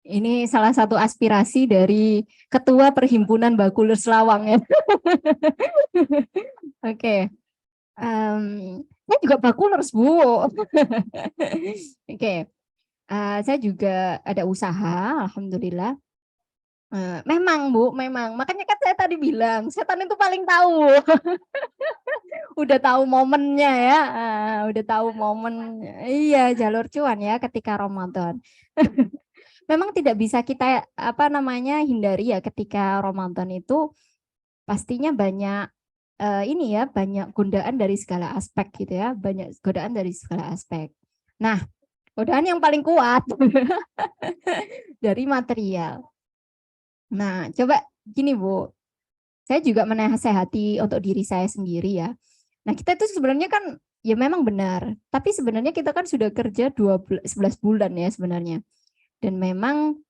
A: Ini salah satu aspirasi dari Ketua Perhimpunan Bakulers Lawang ya. Oke. Saya juga bakulers, Bu. Oke. Saya juga ada usaha, alhamdulillah. Memang Bu, memang. Makanya kan saya tadi bilang, setan itu paling tahu. Udah tahu momennya ya, udah tahu momen. Iya, jalur cuan ya ketika Ramadan. Memang tidak bisa kita hindari ya ketika Ramadan itu pastinya banyak ini ya, banyak godaan dari segala aspek gitu ya, banyak godaan dari segala aspek. Nah, godaan yang paling kuat dari material. Nah, coba gini Bu, saya juga menasehati untuk diri saya sendiri ya. Nah, kita itu sebenarnya kan ya memang benar, tapi sebenarnya kita kan sudah kerja 11 bulan ya sebenarnya. Dan memang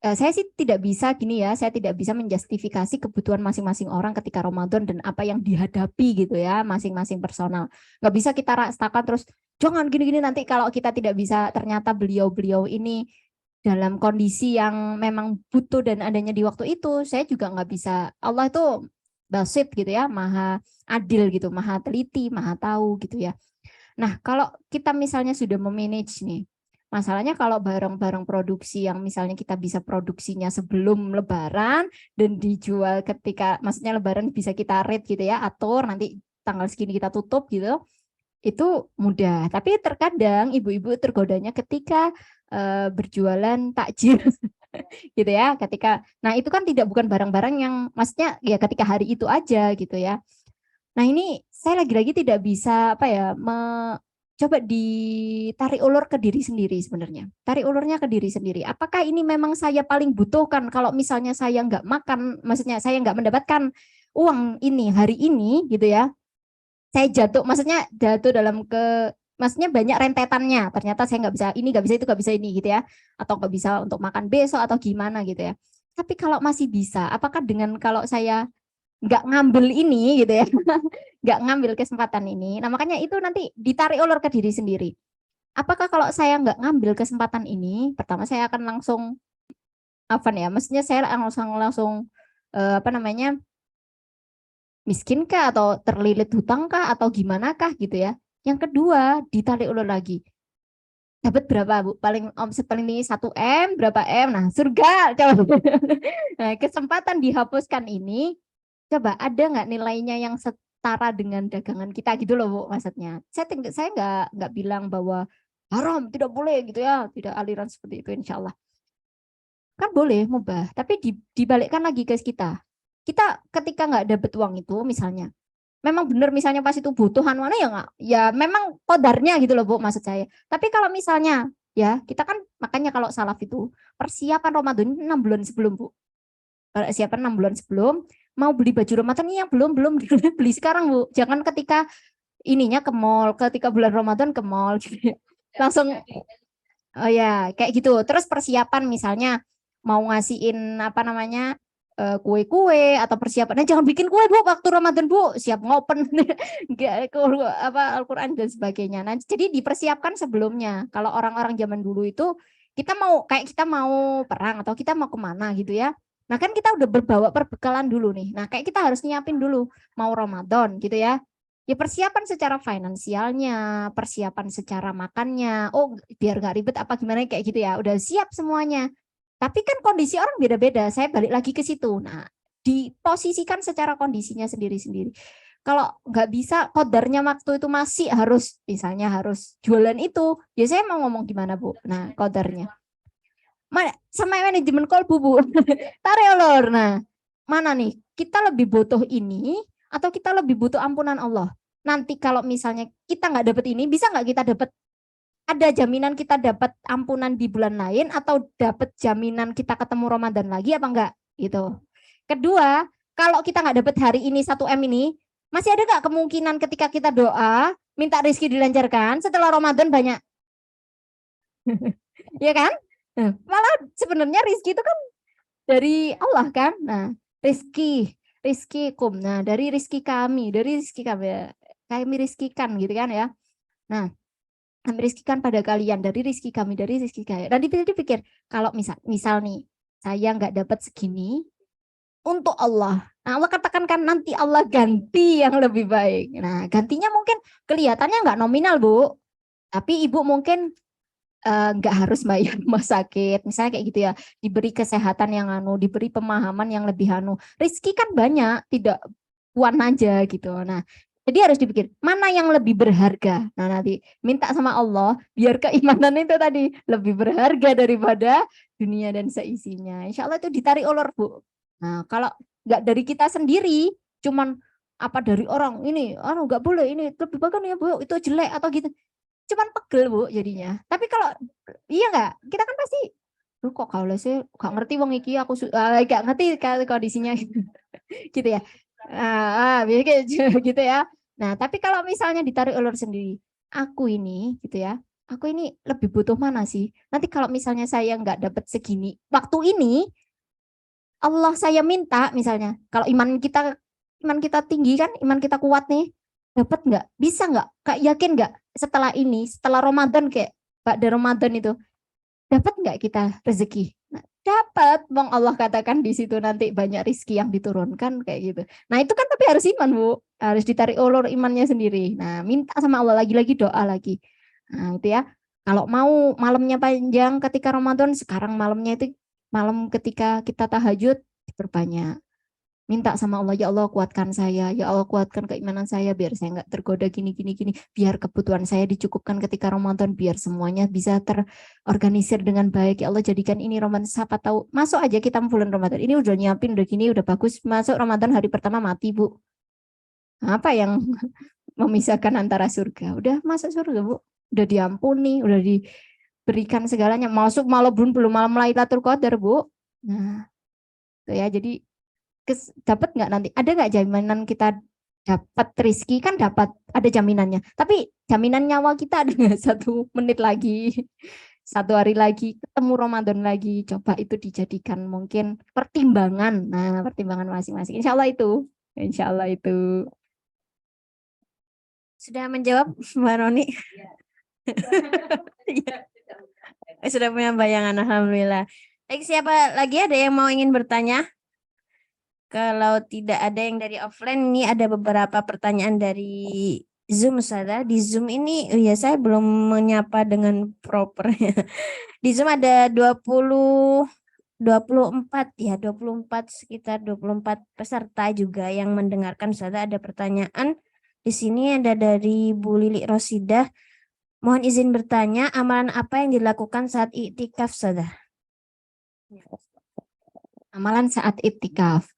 A: saya sih tidak bisa gini ya, saya tidak bisa menjustifikasi kebutuhan masing-masing orang ketika Ramadan dan apa yang dihadapi gitu ya, masing-masing personal. Nggak bisa kita rastakan terus, jangan gini-gini nanti kalau kita tidak bisa, ternyata beliau-beliau ini dalam kondisi yang memang butuh dan adanya di waktu itu, saya juga nggak bisa. Allah itu basit gitu ya, maha adil gitu, maha teliti, maha tahu gitu ya. Nah, kalau kita misalnya sudah memanage nih, masalahnya kalau barang-barang produksi yang misalnya kita bisa produksinya sebelum Lebaran dan dijual ketika, maksudnya Lebaran bisa kita rate gitu ya, atur nanti tanggal segini kita tutup gitu, itu mudah. Tapi terkadang ibu-ibu tergodanya ketika berjualan takjil gitu ya, nah itu kan bukan barang-barang yang maksudnya ya ketika hari itu aja gitu ya. Nah ini saya lagi-lagi tidak bisa coba ditarik ulur ke diri sendiri sebenarnya. Tarik ulurnya ke diri sendiri. Apakah ini memang saya paling butuhkan? Kalau misalnya saya nggak makan, maksudnya saya nggak mendapatkan uang ini hari ini gitu ya, saya jatuh, maksudnya jatuh maksudnya banyak rentetannya. Ternyata saya nggak bisa ini, nggak bisa itu, nggak bisa ini gitu ya, atau nggak bisa untuk makan besok atau gimana gitu ya. Tapi kalau masih bisa, apakah dengan kalau saya nggak ngambil ini gitu ya, nggak ngambil kesempatan ini. Nah makanya itu nanti ditarik ulur ke diri sendiri. Apakah kalau saya nggak ngambil kesempatan ini, pertama saya akan langsung maksudnya saya langsung miskin kah atau terlilit hutang kah atau gimana kah gitu ya. Yang kedua ditarik ulur lagi. Dapat berapa Bu? Paling omset paling tinggi 1 M, berapa M? Nah surga. Coba. Nah, kesempatan dihapuskan ini, coba ada nggak nilainya yang setara dengan dagangan kita gitu loh Bu, maksudnya. Saya nggak bilang bahwa haram, tidak boleh gitu ya, tidak aliran seperti itu insya Allah. Kan boleh mubah, tapi dibalikkan lagi ke kita. Kita ketika nggak dapat uang itu misalnya, memang benar misalnya pas itu butuhan mana ya nggak, ya memang kodarnya gitu loh Bu maksud saya. Tapi kalau misalnya ya kita kan makanya kalau salaf itu persiapan Ramadan 6 bulan sebelum Bu. Persiapan 6 bulan sebelum, mau beli baju Ramadan ini yang belum beli sekarang Bu. Jangan ketika ininya ke mall, ketika bulan Ramadan ke mall gitu. Langsung oh ya, kayak gitu. Terus persiapan misalnya mau ngasihin apa namanya kue-kue atau persiapan. Nah, jangan bikin kue Bu waktu Ramadan Bu, siap ngopen apa Al-Qur'an dan sebagainya. Nah, jadi dipersiapkan sebelumnya. Kalau orang-orang zaman dulu itu kita mau perang atau kita mau kemana gitu ya. Nah, kan kita udah berbawa perbekalan dulu nih. Nah, kayak kita harus nyiapin dulu mau Ramadan gitu ya. Ya persiapan secara finansialnya, persiapan secara makannya. Oh, biar nggak ribet apa gimana kayak gitu ya. Udah siap semuanya. Tapi kan kondisi orang beda-beda. Saya balik lagi ke situ. Nah, diposisikan secara kondisinya sendiri-sendiri. Kalau nggak bisa kodarnya waktu itu masih harus misalnya harus jualan itu. Ya saya mau ngomong gimana Bu? Nah, kodarnya. Sama manajemen kolbu Bu. Tarik ulur. Nah, mana nih? Kita lebih butuh ini atau kita lebih butuh ampunan Allah? Nanti kalau misalnya kita nggak dapat ini, bisa nggak kita dapat, ada jaminan kita dapat ampunan di bulan lain atau dapat jaminan kita ketemu Ramadan lagi apa enggak? Gitu. Kedua, kalau kita nggak dapat hari ini 1M ini, masih ada nggak kemungkinan ketika kita doa minta rezeki dilancarkan setelah Ramadan banyak? Ya kan? Nah, malah sebenarnya rezeki itu kan dari Allah kan. Nah, rizkikum. Nah, dari rezeki kami ya. Kami rizkikan gitu kan ya. Nah, kami rizkikan pada kalian dari rezeki kami, dari rezeki kalian. Dan dipikir, kalau misal nih, saya nggak dapat segini untuk Allah. Nah, Allah katakan kan nanti Allah ganti yang lebih baik. Nah, gantinya mungkin kelihatannya nggak nominal Bu, tapi Ibu mungkin nggak harus bayar rumah sakit, misalnya kayak gitu ya, diberi kesehatan yang diberi pemahaman yang lebih Rizki kan banyak, tidak puan aja gitu. Nah, jadi harus dipikir mana yang lebih berharga. Nah, nanti minta sama Allah biar keimanan itu tadi lebih berharga daripada dunia dan seisinya. Insya Allah itu ditarik ulur Bu. Nah, kalau nggak dari kita sendiri, cuman apa dari orang ini, nggak boleh ini lebih bagus ya Bu, itu jelek atau gitu, cuman pegel Bu jadinya. Tapi kalau iya nggak, kita kan pasti lu kok kalau sih nggak ngerti wong iki aku nggak ngerti kondisinya gitu ya. Biar gitu ya. Nah, tapi kalau misalnya ditarik ulur sendiri, aku ini gitu ya, aku ini lebih butuh mana sih? Nanti kalau misalnya saya nggak dapat segini waktu ini, Allah saya minta misalnya, kalau iman kita tinggi kan, iman kita kuat nih, dapat nggak? Bisa nggak? Kak yakin nggak? Setelah Ramadan kayak pada Ramadan itu, dapat nggak kita rezeki? Nah, dapat, Bang Allah katakan di situ nanti banyak rezeki yang diturunkan kayak gitu. Nah itu kan tapi harus iman Bu, harus ditarik ulur imannya sendiri. Nah minta sama Allah lagi doa lagi. Nah itu ya. Kalau mau malamnya panjang ketika Ramadan, sekarang malamnya itu malam ketika kita tahajud diperbanyak. Minta sama Allah, ya Allah kuatkan saya, ya Allah kuatkan keimanan saya biar saya nggak tergoda gini, biar kebutuhan saya dicukupkan ketika Ramadan, biar semuanya bisa terorganisir dengan baik. Ya Allah jadikan ini Ramadan, siapa tahu masuk aja kita bulan Ramadan ini udah nyiapin udah gini udah bagus, masuk Ramadan hari pertama mati Bu. Apa yang memisahkan antara surga? Udah masuk surga Bu, udah diampuni, udah diberikan segalanya. Masuk malam belum malam Lailatul Qadar Bu. Nah, itu ya jadi dapat nggak nanti, ada nggak jaminan kita dapat rezeki, kan dapat ada jaminannya, tapi jaminan nyawa kita ada nggak 1 menit lagi, 1 hari lagi ketemu Ramadan lagi, coba itu dijadikan mungkin pertimbangan. Nah pertimbangan masing-masing, insya Allah itu
B: Sudah menjawab Mbak Roni? Sudah punya bayangan, alhamdulillah. Baik, siapa lagi ada yang mau ingin bertanya? Kalau tidak ada yang dari offline, ini ada beberapa pertanyaan dari Zoom, Ustazah. Di Zoom ini, ya saya belum menyapa dengan proper. Di Zoom ada 24 ya, 24 sekitar 24 peserta juga yang mendengarkan, Ustazah. Ada pertanyaan di sini, ada dari Bu Lili Rosidah. Mohon izin bertanya, amalan apa yang dilakukan saat iktikaf, Ustazah?
A: amalan saat iktikaf.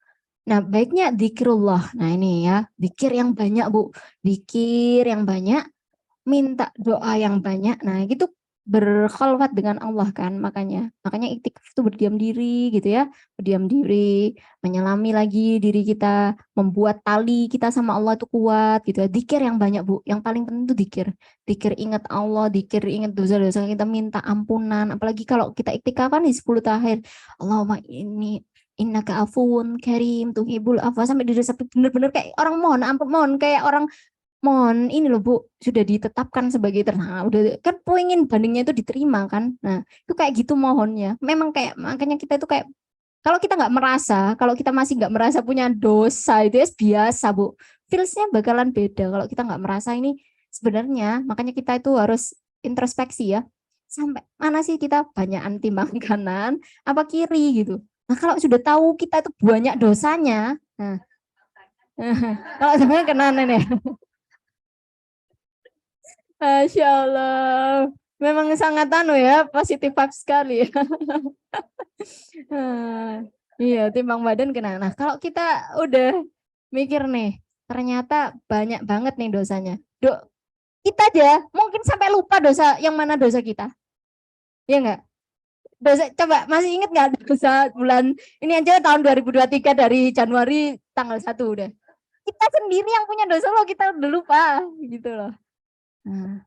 A: Nah, baiknya dzikrullah. Nah, ini ya, zikir yang banyak, Bu. Zikir yang banyak, minta doa yang banyak. Nah, gitu berkholwat dengan Allah kan, makanya iktikaf itu berdiam diri gitu ya, berdiam diri, menyelami lagi diri kita, membuat tali kita sama Allah itu kuat gitu ya. Zikir yang banyak, Bu. Yang paling penting itu zikir. Zikir ingat Allah, zikir ingat dosa-dosa kita, minta ampunan. Apalagi kalau kita iktikaf kan di 10 terakhir. Allahumma ini innaka afuwun karim tuhibbul afwa, sampai di sampai bener-bener kayak orang mohon ampun, mohon kayak orang mohon ini loh Bu, sudah ditetapkan sebagai tersangka, udah kan pengen bandingnya itu diterima kan. Nah, itu kayak gitu mohonnya. Memang kayak makanya kita itu kayak kalau kita nggak merasa, kalau kita masih nggak merasa punya dosa itu ya biasa Bu. Feelsnya bakalan beda kalau kita nggak merasa ini sebenarnya. Makanya kita itu harus introspeksi ya. Sampai mana sih kita banyakan timbang kanan apa kiri gitu. Nah, kalau sudah tahu kita itu banyak dosanya, nah, kalau sebenarnya kena nih. Masya Allah, memang sangat ya, positif vibes sekali. Iya, timbang badan kena. Nah, kalau kita udah mikir nih, ternyata banyak banget nih dosanya. Kita aja mungkin sampai lupa dosa yang mana dosa kita. Iya enggak? Dosa, coba masih ingat nggak dosa bulan ini aja tahun 2023 dari Januari tanggal 1 udah. Kita sendiri yang punya dosa loh, kita udah lupa gitu loh. Nah,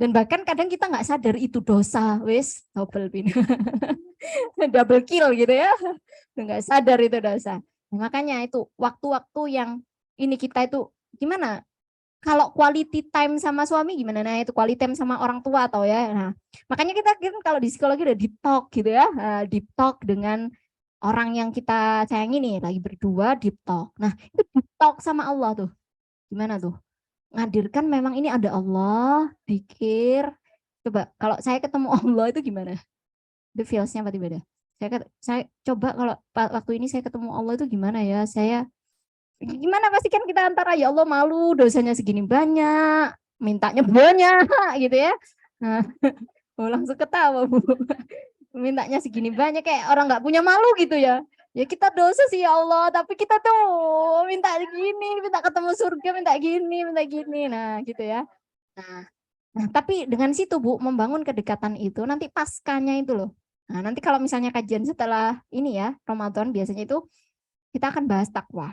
A: dan bahkan kadang kita nggak sadar itu dosa, wis double pin, double kill gitu ya, nggak sadar itu dosa. Nah, makanya itu waktu-waktu yang ini kita itu gimana? Kalau quality time sama suami gimana? Nah, itu quality time sama orang tua atau ya. Nah, makanya kita kan kalau di psikologi udah deep talk gitu ya, deep talk dengan orang yang kita sayangi nih, lagi berdua deep talk. Nah, itu deep talk sama Allah tuh, gimana tuh? Ngadirkan memang ini ada Allah, pikir. Coba kalau saya ketemu Allah itu gimana? Itu feelsnya apa beda? Saya coba kalau waktu ini saya ketemu Allah itu gimana ya? Saya gimana pasti kan kita antara ya Allah malu dosanya segini banyak, mintanya banyak gitu ya. Nah, langsung ketawa Bu. Mintanya segini banyak kayak orang nggak punya malu gitu ya. Ya kita dosa sih ya Allah, tapi kita tuh minta gini, minta ketemu surga, minta gini. Nah, gitu ya. Nah, tapi dengan situ Bu, membangun kedekatan itu nanti paskanya itu loh. Nah, nanti kalau misalnya kajian setelah ini ya, Ramadan biasanya itu kita akan bahas takwa.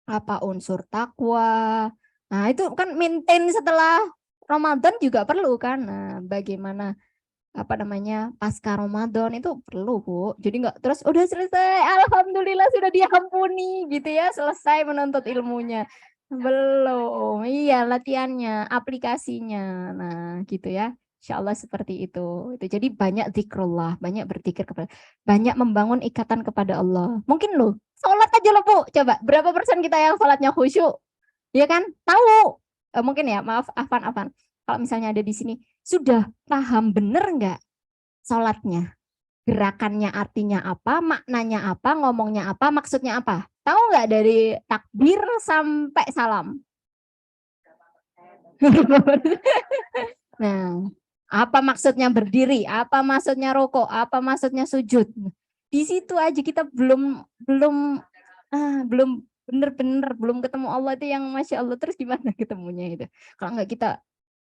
A: Apa unsur takwa? Nah, itu kan maintain setelah Ramadan juga perlu kan. Nah, bagaimana apa namanya pasca Ramadan itu perlu Bu. Jadi nggak terus udah selesai, alhamdulillah sudah diampuni gitu ya, selesai menuntut ilmunya. Belum, iya latihannya, aplikasinya. Nah, gitu ya. Insya Allah seperti itu. Jadi banyak zikrullah, banyak berzikir kepada, banyak membangun ikatan kepada Allah. Mungkin loh, sholat aja loh Bu. Coba berapa persen kita yang sholatnya khusyuk? Ya kan? Tahu. Mungkin ya, maaf, Afan. Kalau misalnya ada di sini, sudah paham bener nggak sholatnya? Gerakannya artinya apa, maknanya apa, ngomongnya apa, maksudnya apa? Tahu nggak dari takbir sampai salam? Nah, apa maksudnya berdiri? Apa maksudnya rokok? Apa maksudnya sujud? Di situ aja kita belum bener-bener belum ketemu Allah itu yang Masya Allah. Terus gimana ketemunya itu? Kalau nggak kita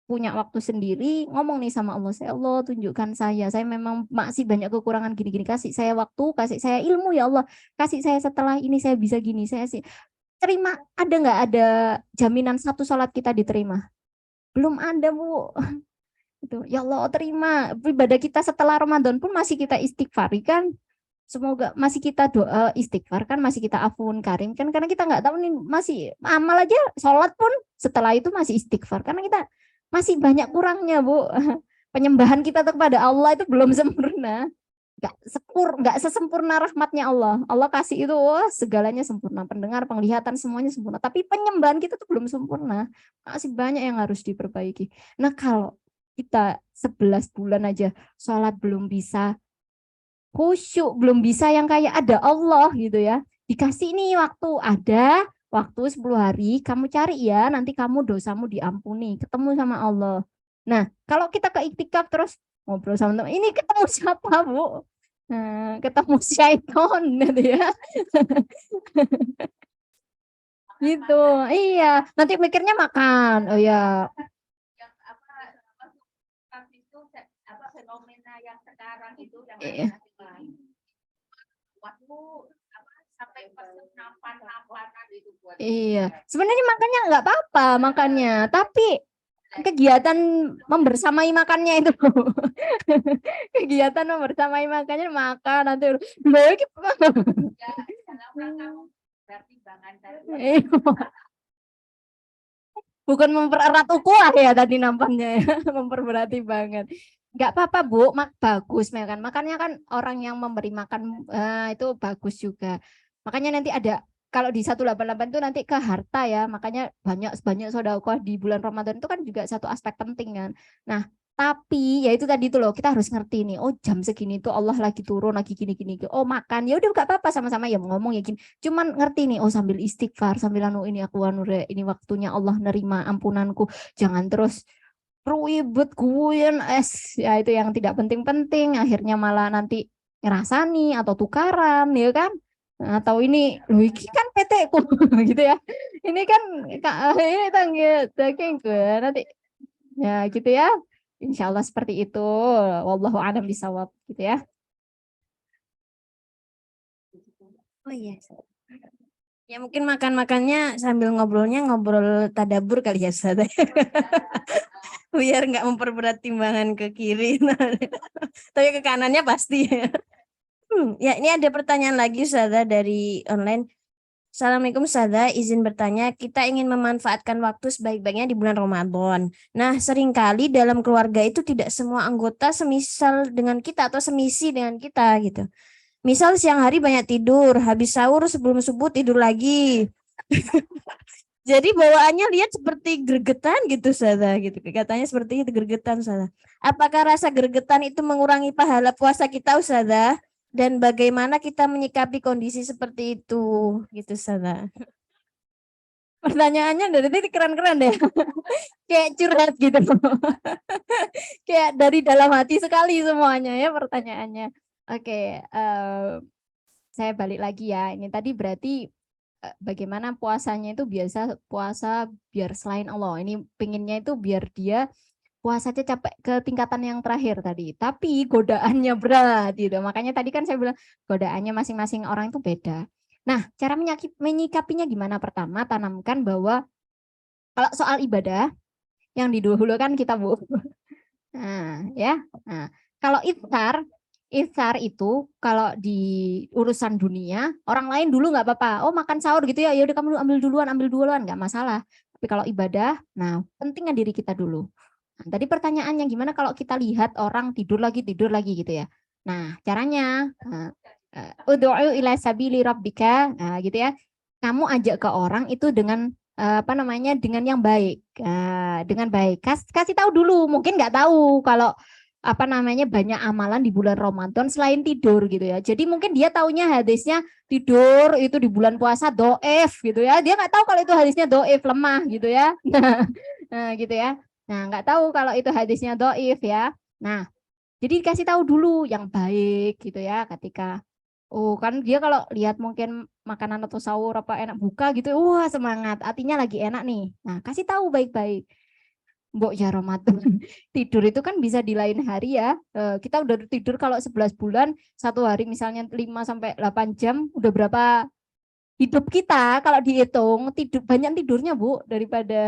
A: punya waktu sendiri, ngomong nih sama Allah, Allah tunjukkan saya memang masih banyak kekurangan gini-gini, kasih saya waktu, kasih saya ilmu ya Allah, kasih saya setelah ini saya bisa gini, saya sih terima. Ada nggak ada jaminan satu sholat kita diterima? Belum ada Bu. Itu ya Allah terima ibadah kita setelah Ramadan pun masih kita istighfar kan, semoga masih kita doa istighfar kan, masih kita afun karim kan, karena kita nggak tahu nih, masih amal aja sholat pun setelah itu masih istighfar karena kita masih banyak kurangnya Bu. Penyembahan kita kepada Allah itu belum sempurna, nggak sesempurna rahmatnya Allah. Allah kasih itu segalanya sempurna, pendengar, penglihatan semuanya sempurna, tapi penyembahan kita tuh belum sempurna, masih banyak yang harus diperbaiki. Nah, kalau kita 11 bulan aja sholat belum bisa khusyuk, belum bisa yang kayak ada Allah gitu ya, dikasih ini waktu 10 hari kamu cari ya, nanti kamu dosamu diampuni, ketemu sama Allah. Nah, kalau kita ke iktikaf terus ngobrol sama teman, ini ketemu siapa Bu? ketemu syaiton gitu ya. Gitu. Iya, nanti mikirnya makan. Oh ya,
C: yang apa itu apa fenomena yang sekarang itu yang
A: Iya.
C: waktu apa sampai pesen napan-napanan itu buat
A: Iya. Sebenarnya makannya nggak apa-apa makannya, tapi kegiatan membersamai makannya itu. Kegiatan membersamai makannya makan nanti loh, ini
C: ya dalam rangka pertimbangan tadi.
A: Iya. Bukan mempererat ukhuwah ya tadi nampaknya ya. Memperberati banget. Nggak apa-apa Bu, bagus makan. Makanya kan orang yang memberi makan itu bagus juga. Makanya nanti ada kalau di 188 itu nanti ke harta ya. Makanya banyak sedekah di bulan Ramadan itu kan juga satu aspek penting kan. Nah, tapi ya itu tadi tuh loh, kita harus ngerti nih. Oh, jam segini tuh Allah lagi turun lagi gini. Oh, makan. Ya udah nggak apa-apa sama-sama ya ngomong ya gini. Cuman ngerti nih, oh sambil istighfar, sambil ini aku ini waktunya Allah nerima ampunanku. Jangan terus ribet guyon ya itu yang tidak penting-penting, akhirnya malah nanti ngerasani atau tukaran ya kan. Atau ini loh iki kan PT ku gitu ya. Ini kan ini tanggung nanti ya gitu ya. Insya Allah seperti itu. Wallahu a'lam bishawab gitu ya.
B: Oh iya. Ya mungkin makan-makannya sambil ngobrol tadabur kali ya Ustaz. Biar nggak memperberat timbangan ke kiri. Tapi ke kanannya pasti. Ya ini ada pertanyaan lagi Ustazah dari online. Assalamualaikum Ustazah, izin bertanya, kita ingin memanfaatkan waktu sebaik-baiknya di bulan Ramadan. Nah, seringkali dalam keluarga itu tidak semua anggota semisal dengan kita atau semisi dengan kita gitu. Misal siang hari banyak tidur, habis sahur sebelum subuh tidur lagi. Jadi bawaannya lihat seperti gregetan gitu Ustazah gitu. Katanya seperti itu gregetan Ustazah. Apakah rasa gregetan itu mengurangi pahala puasa kita Ustazah? Dan bagaimana kita menyikapi kondisi seperti itu gitu Ustazah.
A: Pertanyaannya dari tadi keren-keren deh. Kayak curhat gitu. Kayak dari dalam hati sekali semuanya ya pertanyaannya. Oke, saya balik lagi ya. Ini tadi berarti bagaimana puasanya itu biasa puasa biar selain Allah. Ini pinginnya itu biar dia puasanya capek ke tingkatan yang terakhir tadi. Tapi godaannya berat gitu. Makanya tadi kan saya bilang godaannya masing-masing orang itu beda. Nah, cara menyikapinya gimana? Pertama, tanamkan bahwa kalau soal ibadah yang didahulukan kita Bu. Nah, ya. Nah, kalau iftar itu kalau di urusan dunia orang lain dulu nggak apa-apa. Oh makan sahur gitu ya, udah kamu ambil duluan nggak masalah. Tapi kalau ibadah, nah pentingnya diri kita dulu. Nah, tadi pertanyaannya gimana kalau kita lihat orang tidur lagi gitu ya. Nah caranya, ud'u ila sabili rabbika, nah, gitu ya. Kamu ajak ke orang itu dengan dengan yang baik, dengan baik. Kasih tahu dulu, mungkin nggak tahu kalau banyak amalan di bulan Ramadan selain tidur gitu ya. Jadi mungkin dia taunya hadisnya tidur itu di bulan puasa doef gitu ya. Dia nggak tahu kalau itu hadisnya doef lemah gitu ya. Nah gitu ya. Nah nggak tahu kalau itu hadisnya doef ya. Nah jadi kasih tahu dulu yang baik gitu ya. Ketika kan dia kalau lihat mungkin makanan atau sahur apa enak buka gitu, wah semangat, artinya lagi enak nih. Nah kasih tahu baik-baik. Mbok ya Ramadan tidur itu kan bisa di lain hari ya. Kita udah tidur kalau 11 bulan, satu hari misalnya 5-8 jam, udah berapa hidup kita kalau dihitung banyak tidurnya Bu daripada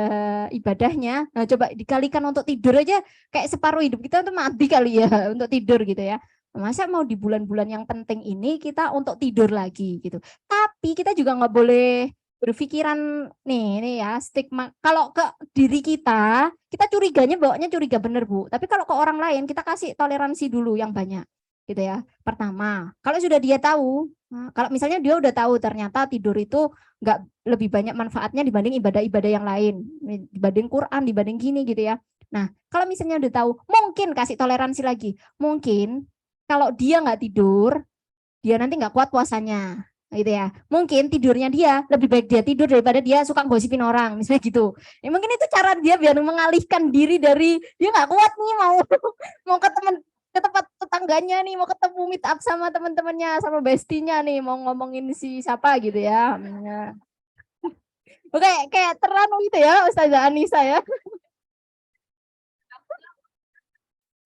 A: ibadahnya. Nah, coba dikalikan untuk tidur aja kayak separuh hidup kita tuh mati kali ya untuk tidur gitu ya. Masa mau di bulan-bulan yang penting ini kita untuk tidur lagi gitu. Tapi kita juga nggak boleh berpikiran nih ya stigma kalau ke diri kita curiganya bawanya curiga bener Bu, tapi kalau ke orang lain kita kasih toleransi dulu yang banyak gitu ya. Pertama, kalau sudah dia tahu, kalau misalnya dia udah tahu ternyata tidur itu nggak lebih banyak manfaatnya dibanding ibadah-ibadah yang lain, dibanding Quran, dibanding gini gitu ya. Nah, kalau misalnya udah tahu, mungkin kasih toleransi lagi. Mungkin kalau dia nggak tidur, dia nanti nggak kuat puasanya gitu ya. Mungkin tidurnya dia lebih baik dia tidur daripada dia suka gosipin orang misalnya gitu. Ya, mungkin itu cara dia biar mengalihkan diri dari dia nggak kuat nih mau ke tempat tetangganya nih mau ketemu meet up sama teman-temannya, sama bestinya nih mau ngomongin si siapa gitu ya. Oke, kayak teranu gitu ya Ustazah Anissa ya.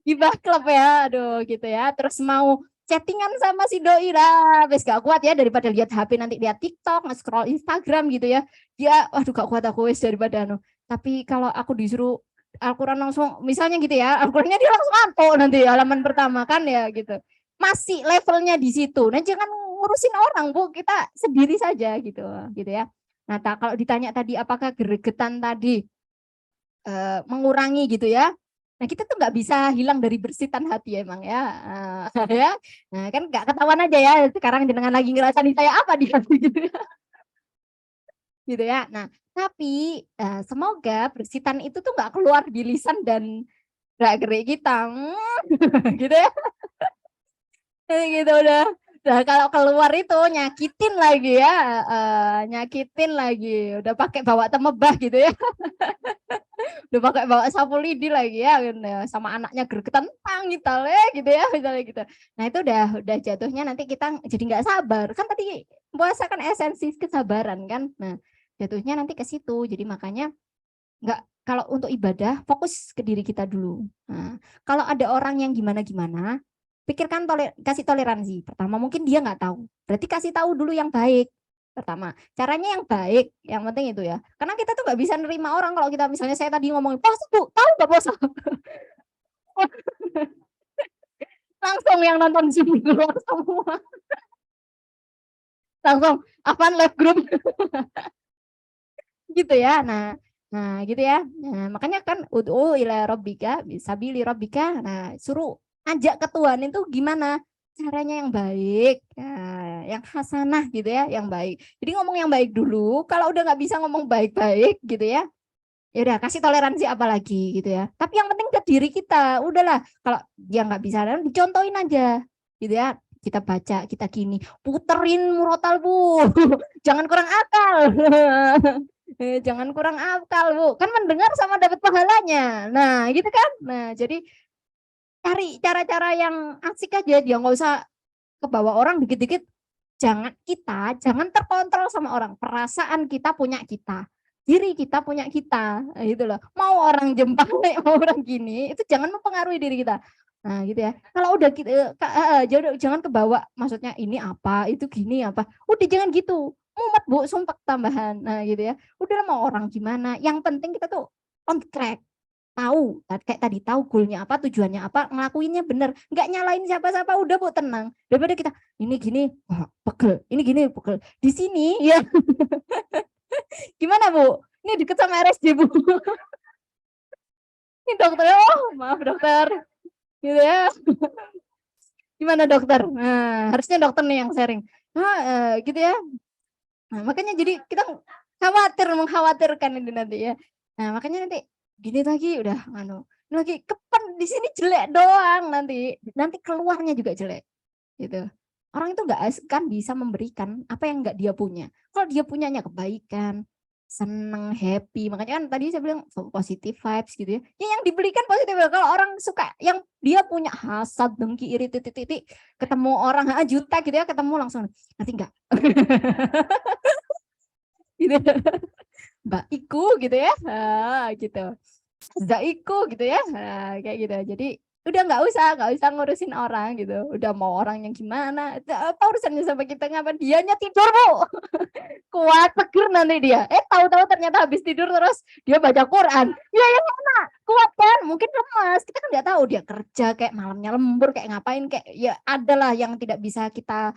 A: Gibah klub ya, aduh gitu ya. Terus mau chattingan sama si doi lah, wes gak kuat ya daripada lihat HP nanti lihat TikTok, nge-scroll Instagram gitu ya. Dia, waduh gak kuat aku wes daripada anu. Tapi kalau aku disuruh Al-Quran langsung, misalnya gitu ya, Al-Qurannya dia langsung ngantuk nanti halaman pertama kan ya gitu. Masih levelnya di situ. Nah jangan ngurusin orang Bu, kita sendiri saja gitu ya. Nah kalau ditanya tadi apakah gregetan tadi mengurangi gitu ya. Nah kita tuh nggak bisa hilang dari bersitan hati emang ya, ya. Nah kan nggak ketahuan aja ya sekarang jenengan lagi ngerasain saya apa di hati gitu ya. Gitu ya. Nah tapi semoga bersitan itu tuh nggak keluar di lisan dan gerak-gerik kita, gitu ya. Gitu udah. Nah kalau keluar itu nyakitin lagi ya, nyakitin lagi, udah pakai bawa temebah gitu ya. Udah pakai bawa sapu lidi lagi ya, gitu ya. Sama anaknya gregetan tang gitu ya misalnya gitu. Nah itu udah jatuhnya nanti kita jadi nggak sabar kan, tadi puasa kan esensi kesabaran kan. Nah jatuhnya nanti ke situ, jadi makanya nggak, kalau untuk ibadah fokus ke diri kita dulu. Nah kalau ada orang yang gimana pikirkan kasih toleransi. Pertama mungkin dia nggak tahu, berarti kasih tahu dulu yang baik. Pertama, caranya yang baik, yang penting itu ya. Karena kita tuh nggak bisa nerima orang kalau kita misalnya saya tadi ngomongin, puasa Bu, tahu nggak puasa? Langsung yang nonton Zoom keluar semua. Langsung, apaan live group? Gitu ya. Nah gitu ya. Nah, makanya kan ud'u ila rabbika bisabili rabbika. Nah, suruh ajak ke Tuhan itu gimana? Caranya yang baik, yang hasanah gitu ya, yang baik. Jadi ngomong yang baik dulu. Kalau udah nggak bisa ngomong baik-baik gitu ya, ya udah kasih toleransi apalagi gitu ya. Tapi yang penting ke diri kita, udahlah. Kalau dia nggak bisa, contohin aja gitu ya. Kita baca, kita gini, puterin murotal Bu, jangan kurang akal. Jangan kurang akal Bu, kan mendengar sama dapat pahalanya. Nah gitu kan. Nah jadi cari cara-cara yang asik aja, dia nggak usah kebawa orang dikit-dikit. Jangan terkontrol sama orang. Perasaan kita punya kita, diri kita punya kita, gitu loh. Mau orang jempalik, mau orang gini, itu jangan mempengaruhi diri kita. Nah gitu ya. Kalau udah gitu, jangan kebawa. Maksudnya ini apa, itu gini apa. Udah jangan gitu. Mumet Bu, sumpah tambahan. Nah gitu ya. Udah mau orang gimana. Yang penting kita tuh on track. Tahu, kayak tadi tahu goalnya apa, tujuannya apa, ngelakuinnya bener, nggak nyalain siapa-siapa, udah Bu tenang. Daripada kita ini gini, wah, pegel, ini gini pegel. Di sini ya. Gimana Bu? Ini deket sama RSJ Bu. Ini dokter, oh maaf dokter. Gitu ya. Gimana dokter? Nah, harusnya dokter nih yang sharing. Nah, gitu ya. Nah, makanya jadi kita mengkhawatirkan ini nanti ya. Nah, makanya nanti gini lagi udah lagi kepen di sini jelek doang, nanti keluarnya juga jelek gitu. Orang itu nggak akan bisa memberikan apa yang nggak dia punya. Kalau dia punyanya kebaikan, seneng, happy, makanya kan tadi saya bilang positive vibes gitu ya. Yang diberikan positif. Kalau orang suka yang dia punya hasad, dengki, iri, titik-titik, ketemu orang juta gitu ya, ketemu langsung nanti enggak. Gitu. Mbak Iku gitu ya, gitu. Zaiku gitu ya, kayak gitu. Jadi udah nggak usah ngurusin orang gitu. Udah mau orang yang gimana, apa urusannya sama kita, ngapa dianya tidur Bu. Kuat tegur nanti dia. Tahu-tahu ternyata habis tidur terus dia baca Quran. Ya yang mana? Kuat kan? Mungkin lemas. Kita kan nggak tahu dia kerja kayak malamnya lembur kayak ngapain, kayak ya adalah yang tidak bisa kita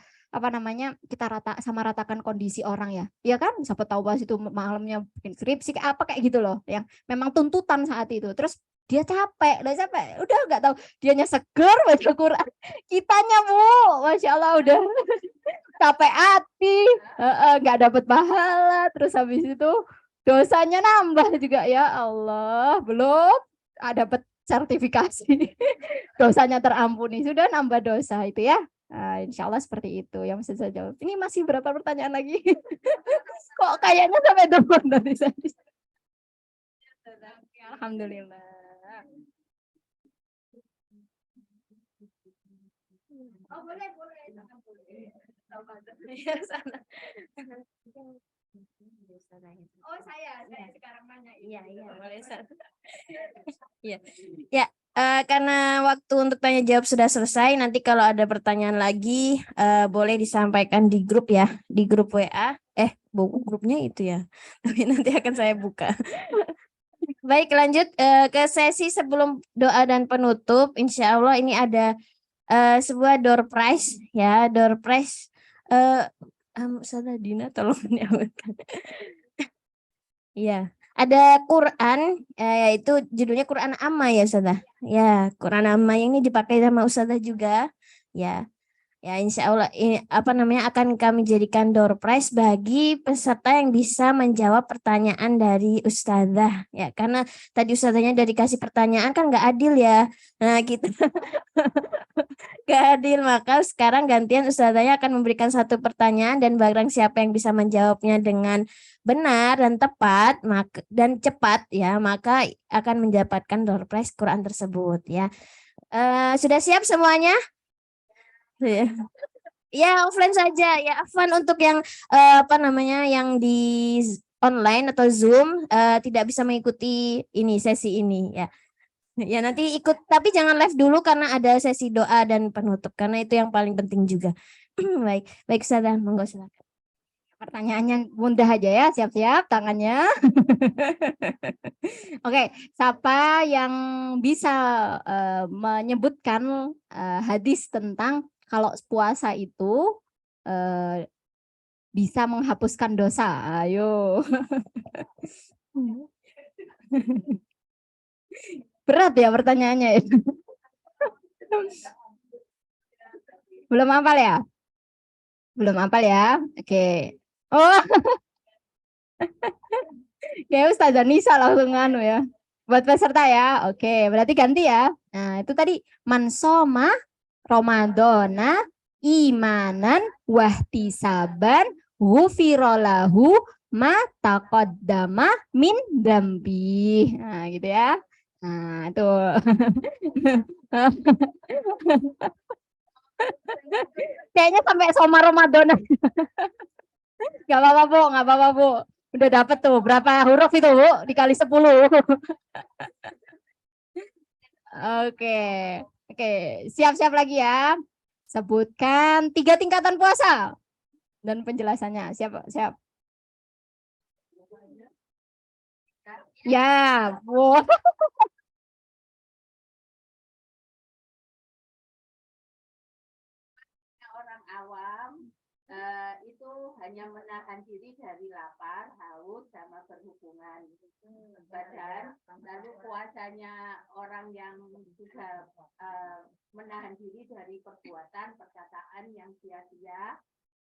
A: kita ratakan kondisi orang ya. Iya kan? Siapa tahu pas itu malamnya bikin skripsi kayak apa kayak gitu loh, yang memang tuntutan saat itu. Terus dia capek, udah nggak tahu, dianya seger baca Quran. Kitanya Bu, Masya Allah udah capek hati, nggak dapat pahala, terus habis itu dosanya nambah juga ya Allah, belum dapat sertifikasi dosanya terampuni, sudah nambah dosa itu ya. Nah, insya Allah seperti itu yang bisa saya jawab. Ini masih berapa pertanyaan lagi? Kok kayaknya sampai depan tadi saya. Alhamdulillah.
C: Oh, boleh, boleh.
B: Ya, sana.
C: Oh, saya sekarang nanya.
B: Iya, iya, boleh. Iya. Ya, karena waktu untuk tanya jawab sudah selesai, nanti kalau ada pertanyaan lagi boleh disampaikan di grup ya, di grup WA. Grupnya itu ya. Tapi nanti akan saya buka. Baik, lanjut ke sesi sebelum doa dan penutup. Insya Allah ini ada sebuah door prize ya, door prize. Ustazah Dina tolong diamankan. Iya, ada Quran, yaitu judulnya Quran Amma ya Ustazah. Ya, Quran Amma ini dipakai sama Ustazah juga. Ya, ya insya Allah ini akan kami jadikan door prize bagi peserta yang bisa menjawab pertanyaan dari Ustazah. Ya, karena tadi Ustazahnya udah dikasih pertanyaan kan nggak adil ya. Nah, kita nggak adil, maka sekarang gantian Ustazahnya akan memberikan satu pertanyaan dan barang siapa yang bisa menjawabnya dengan benar dan tepat dan cepat ya, maka akan mendapatkan door prize Quran tersebut ya. Sudah siap semuanya? Ya. Ya, offline saja ya. Afwan untuk yang yang di online atau Zoom tidak bisa mengikuti ini sesi ini ya. Ya nanti ikut, tapi jangan live dulu karena ada sesi doa dan penutup karena itu yang paling penting juga. Baik, baik Ustazah, monggo silakan.
A: Pertanyaannya mudah aja ya, siap-siap tangannya. Oke, siapa yang bisa menyebutkan hadis tentang kalau puasa itu bisa menghapuskan dosa? Ayo. Berat ya pertanyaannya ya. Belum hafal ya? Belum hafal ya? Oke. Oh, ya Ustazah Nisa langsung nganu ya. Buat peserta ya. Oke, berarti ganti ya. Nah, itu tadi mansoma Ramadana imanan wahtisaban ghufirallahu ma taqaddama min dambi. Nah, gitu ya. Nah, itu. Kayaknya sampai soma Ramadan. Gak apa-apa, Bu. Gak apa-apa, Bu. Udah dapet tuh. Berapa huruf itu, Bu? Dikali 10. Oke. Oke. Siap-siap lagi ya. Sebutkan 3 tingkatan puasa. Dan penjelasannya. Siap, siap. Ya, Bu.
C: Orang awam itu hanya menahan diri dari lapar, haus, sama berhubungan badan. Lalu puasanya orang yang juga menahan diri dari perbuatan, perkataan yang sia-sia.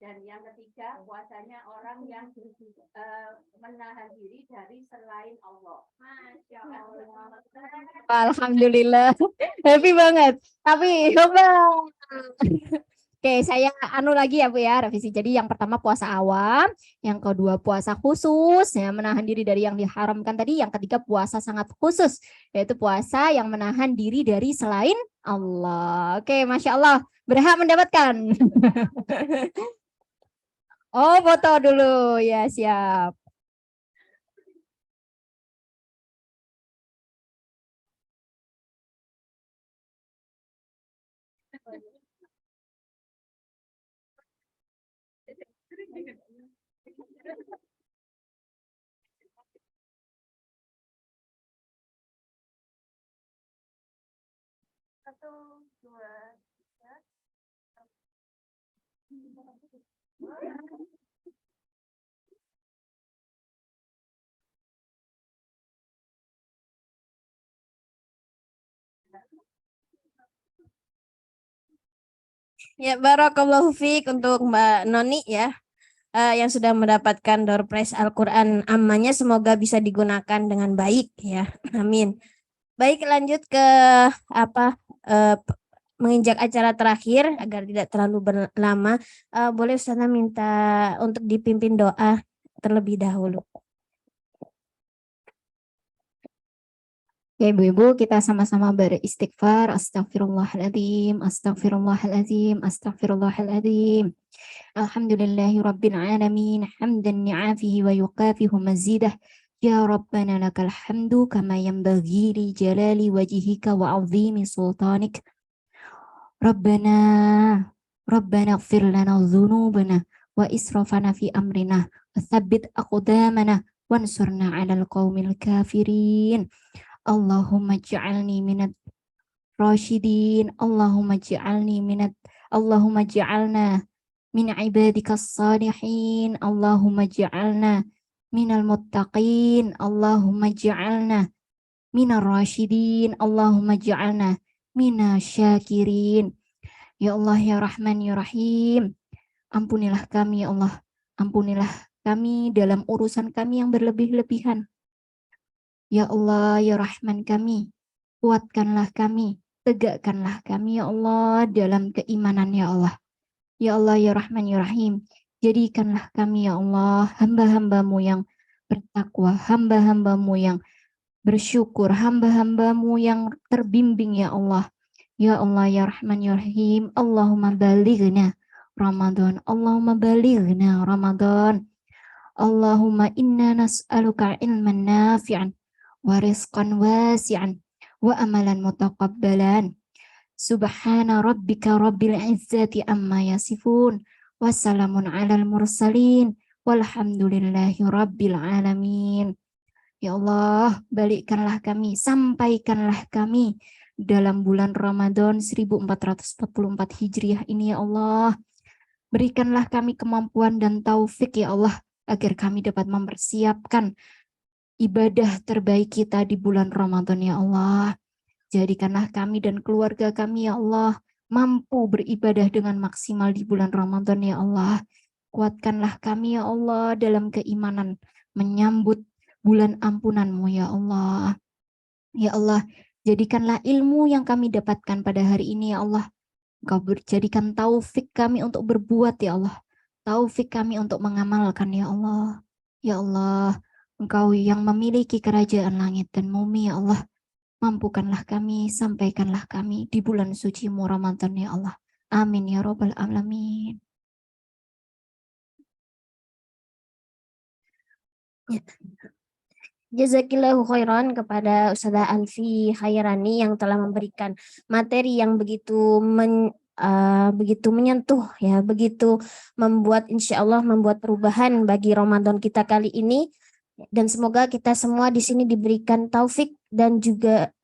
C: Dan yang ketiga, puasanya orang yang menahan diri dari selain Allah. Masya Allah.
A: Alhamdulillah. Happy banget. Tapi coba. Oke, saya anu lagi ya Bu ya, revisi. Jadi yang pertama puasa awam, yang kedua puasa khusus, ya menahan diri dari yang diharamkan tadi, yang ketiga puasa sangat khusus, yaitu puasa yang menahan diri dari selain Allah. Oke, Masya Allah, berhak mendapatkan. Oh, foto dulu, ya siap.
C: Satu, dua, tiga.
B: Ya, barakallahu fiik untuk Mbak Noni ya. Yang sudah mendapatkan door prize Al-Quran Ammanya, semoga bisa digunakan dengan baik ya. Amin. Baik, lanjut ke menginjak acara terakhir agar tidak terlalu lama. Boleh Ustazah minta untuk dipimpin doa terlebih dahulu.
A: Ya Ibu-Ibu, kita sama-sama beristighfar. Astagfirullahaladzim, astagfirullahaladzim, astagfirullahaladzim. Alhamdulillahi Rabbil Alamin, hamdan ni'afihi wa yuqafihu mazidah. Ya Rabbana lakal hamdu kama yanbaghi li jalali wajhika wa azimi sultanik. Rabbana, Rabbana ighfir lana dhunubana wa israfana fi amrina wa thabbit aqdamana wansurna 'alal qaumil kafirin. Allahumma ja'alni minat rasyidin, Allahumma ja'alna min ibadikas salihin, Allahumma ja'alna minal muttaqin, Allahumma ja'alna minar rasyidin, Allahumma ja'alna minasyakirin. Ya Allah, ya Rahman, ya Rahim, ampunilah kami ya Allah, ampunilah kami dalam urusan kami yang berlebih-lebihan. Ya Allah, ya Rahman kami, kuatkanlah kami, tegakkanlah kami ya Allah dalam keimanan ya Allah. Ya Allah, ya Rahman, ya Rahim, jadikanlah kami ya Allah hamba-hambamu yang bertakwa, hamba-hambamu yang bersyukur, hamba-hambamu yang terbimbing ya Allah. Ya Allah, ya Rahman, ya Rahim, Allahumma balighna Ramadan, Allahumma balighna Ramadan. Allahumma inna nas'aluka ilman nafi'an wa rizqan wasi'an wa amalan mutaqabbalan. Subhana rabbika rabbil izzati amma yasifun. Wassalamun alal mursalin. Walhamdulillahi rabbil alamin. Ya Allah, balikkanlah kami, sampaikanlah kami dalam bulan Ramadan 1444 Hijriah ini ya Allah. Berikanlah kami kemampuan dan taufik ya Allah, agar kami dapat mempersiapkan ibadah terbaik kita di bulan Ramadan ya Allah. Jadikanlah kami dan keluarga kami ya Allah mampu beribadah dengan maksimal di bulan Ramadan ya Allah. Kuatkanlah kami ya Allah dalam keimanan menyambut bulan ampunan-Mu ya Allah. Ya Allah, jadikanlah ilmu yang kami dapatkan pada hari ini ya Allah. Engkau jadikan taufik kami untuk berbuat ya Allah. Taufik kami untuk mengamalkan ya Allah. Ya Allah, Engkau yang memiliki kerajaan langit dan bumi ya Allah. Mampukanlah kami, sampaikanlah kami di bulan suci-Mu Ramadan ya Allah. Amin ya Rabbal Alamin.
B: Jazakillahu khairan kepada Ustazah Alfi Khairani yang telah memberikan materi yang begitu menyentuh ya, begitu membuat insya Allah membuat perubahan bagi Ramadan kita kali ini, dan semoga kita semua di sini diberikan taufik dan juga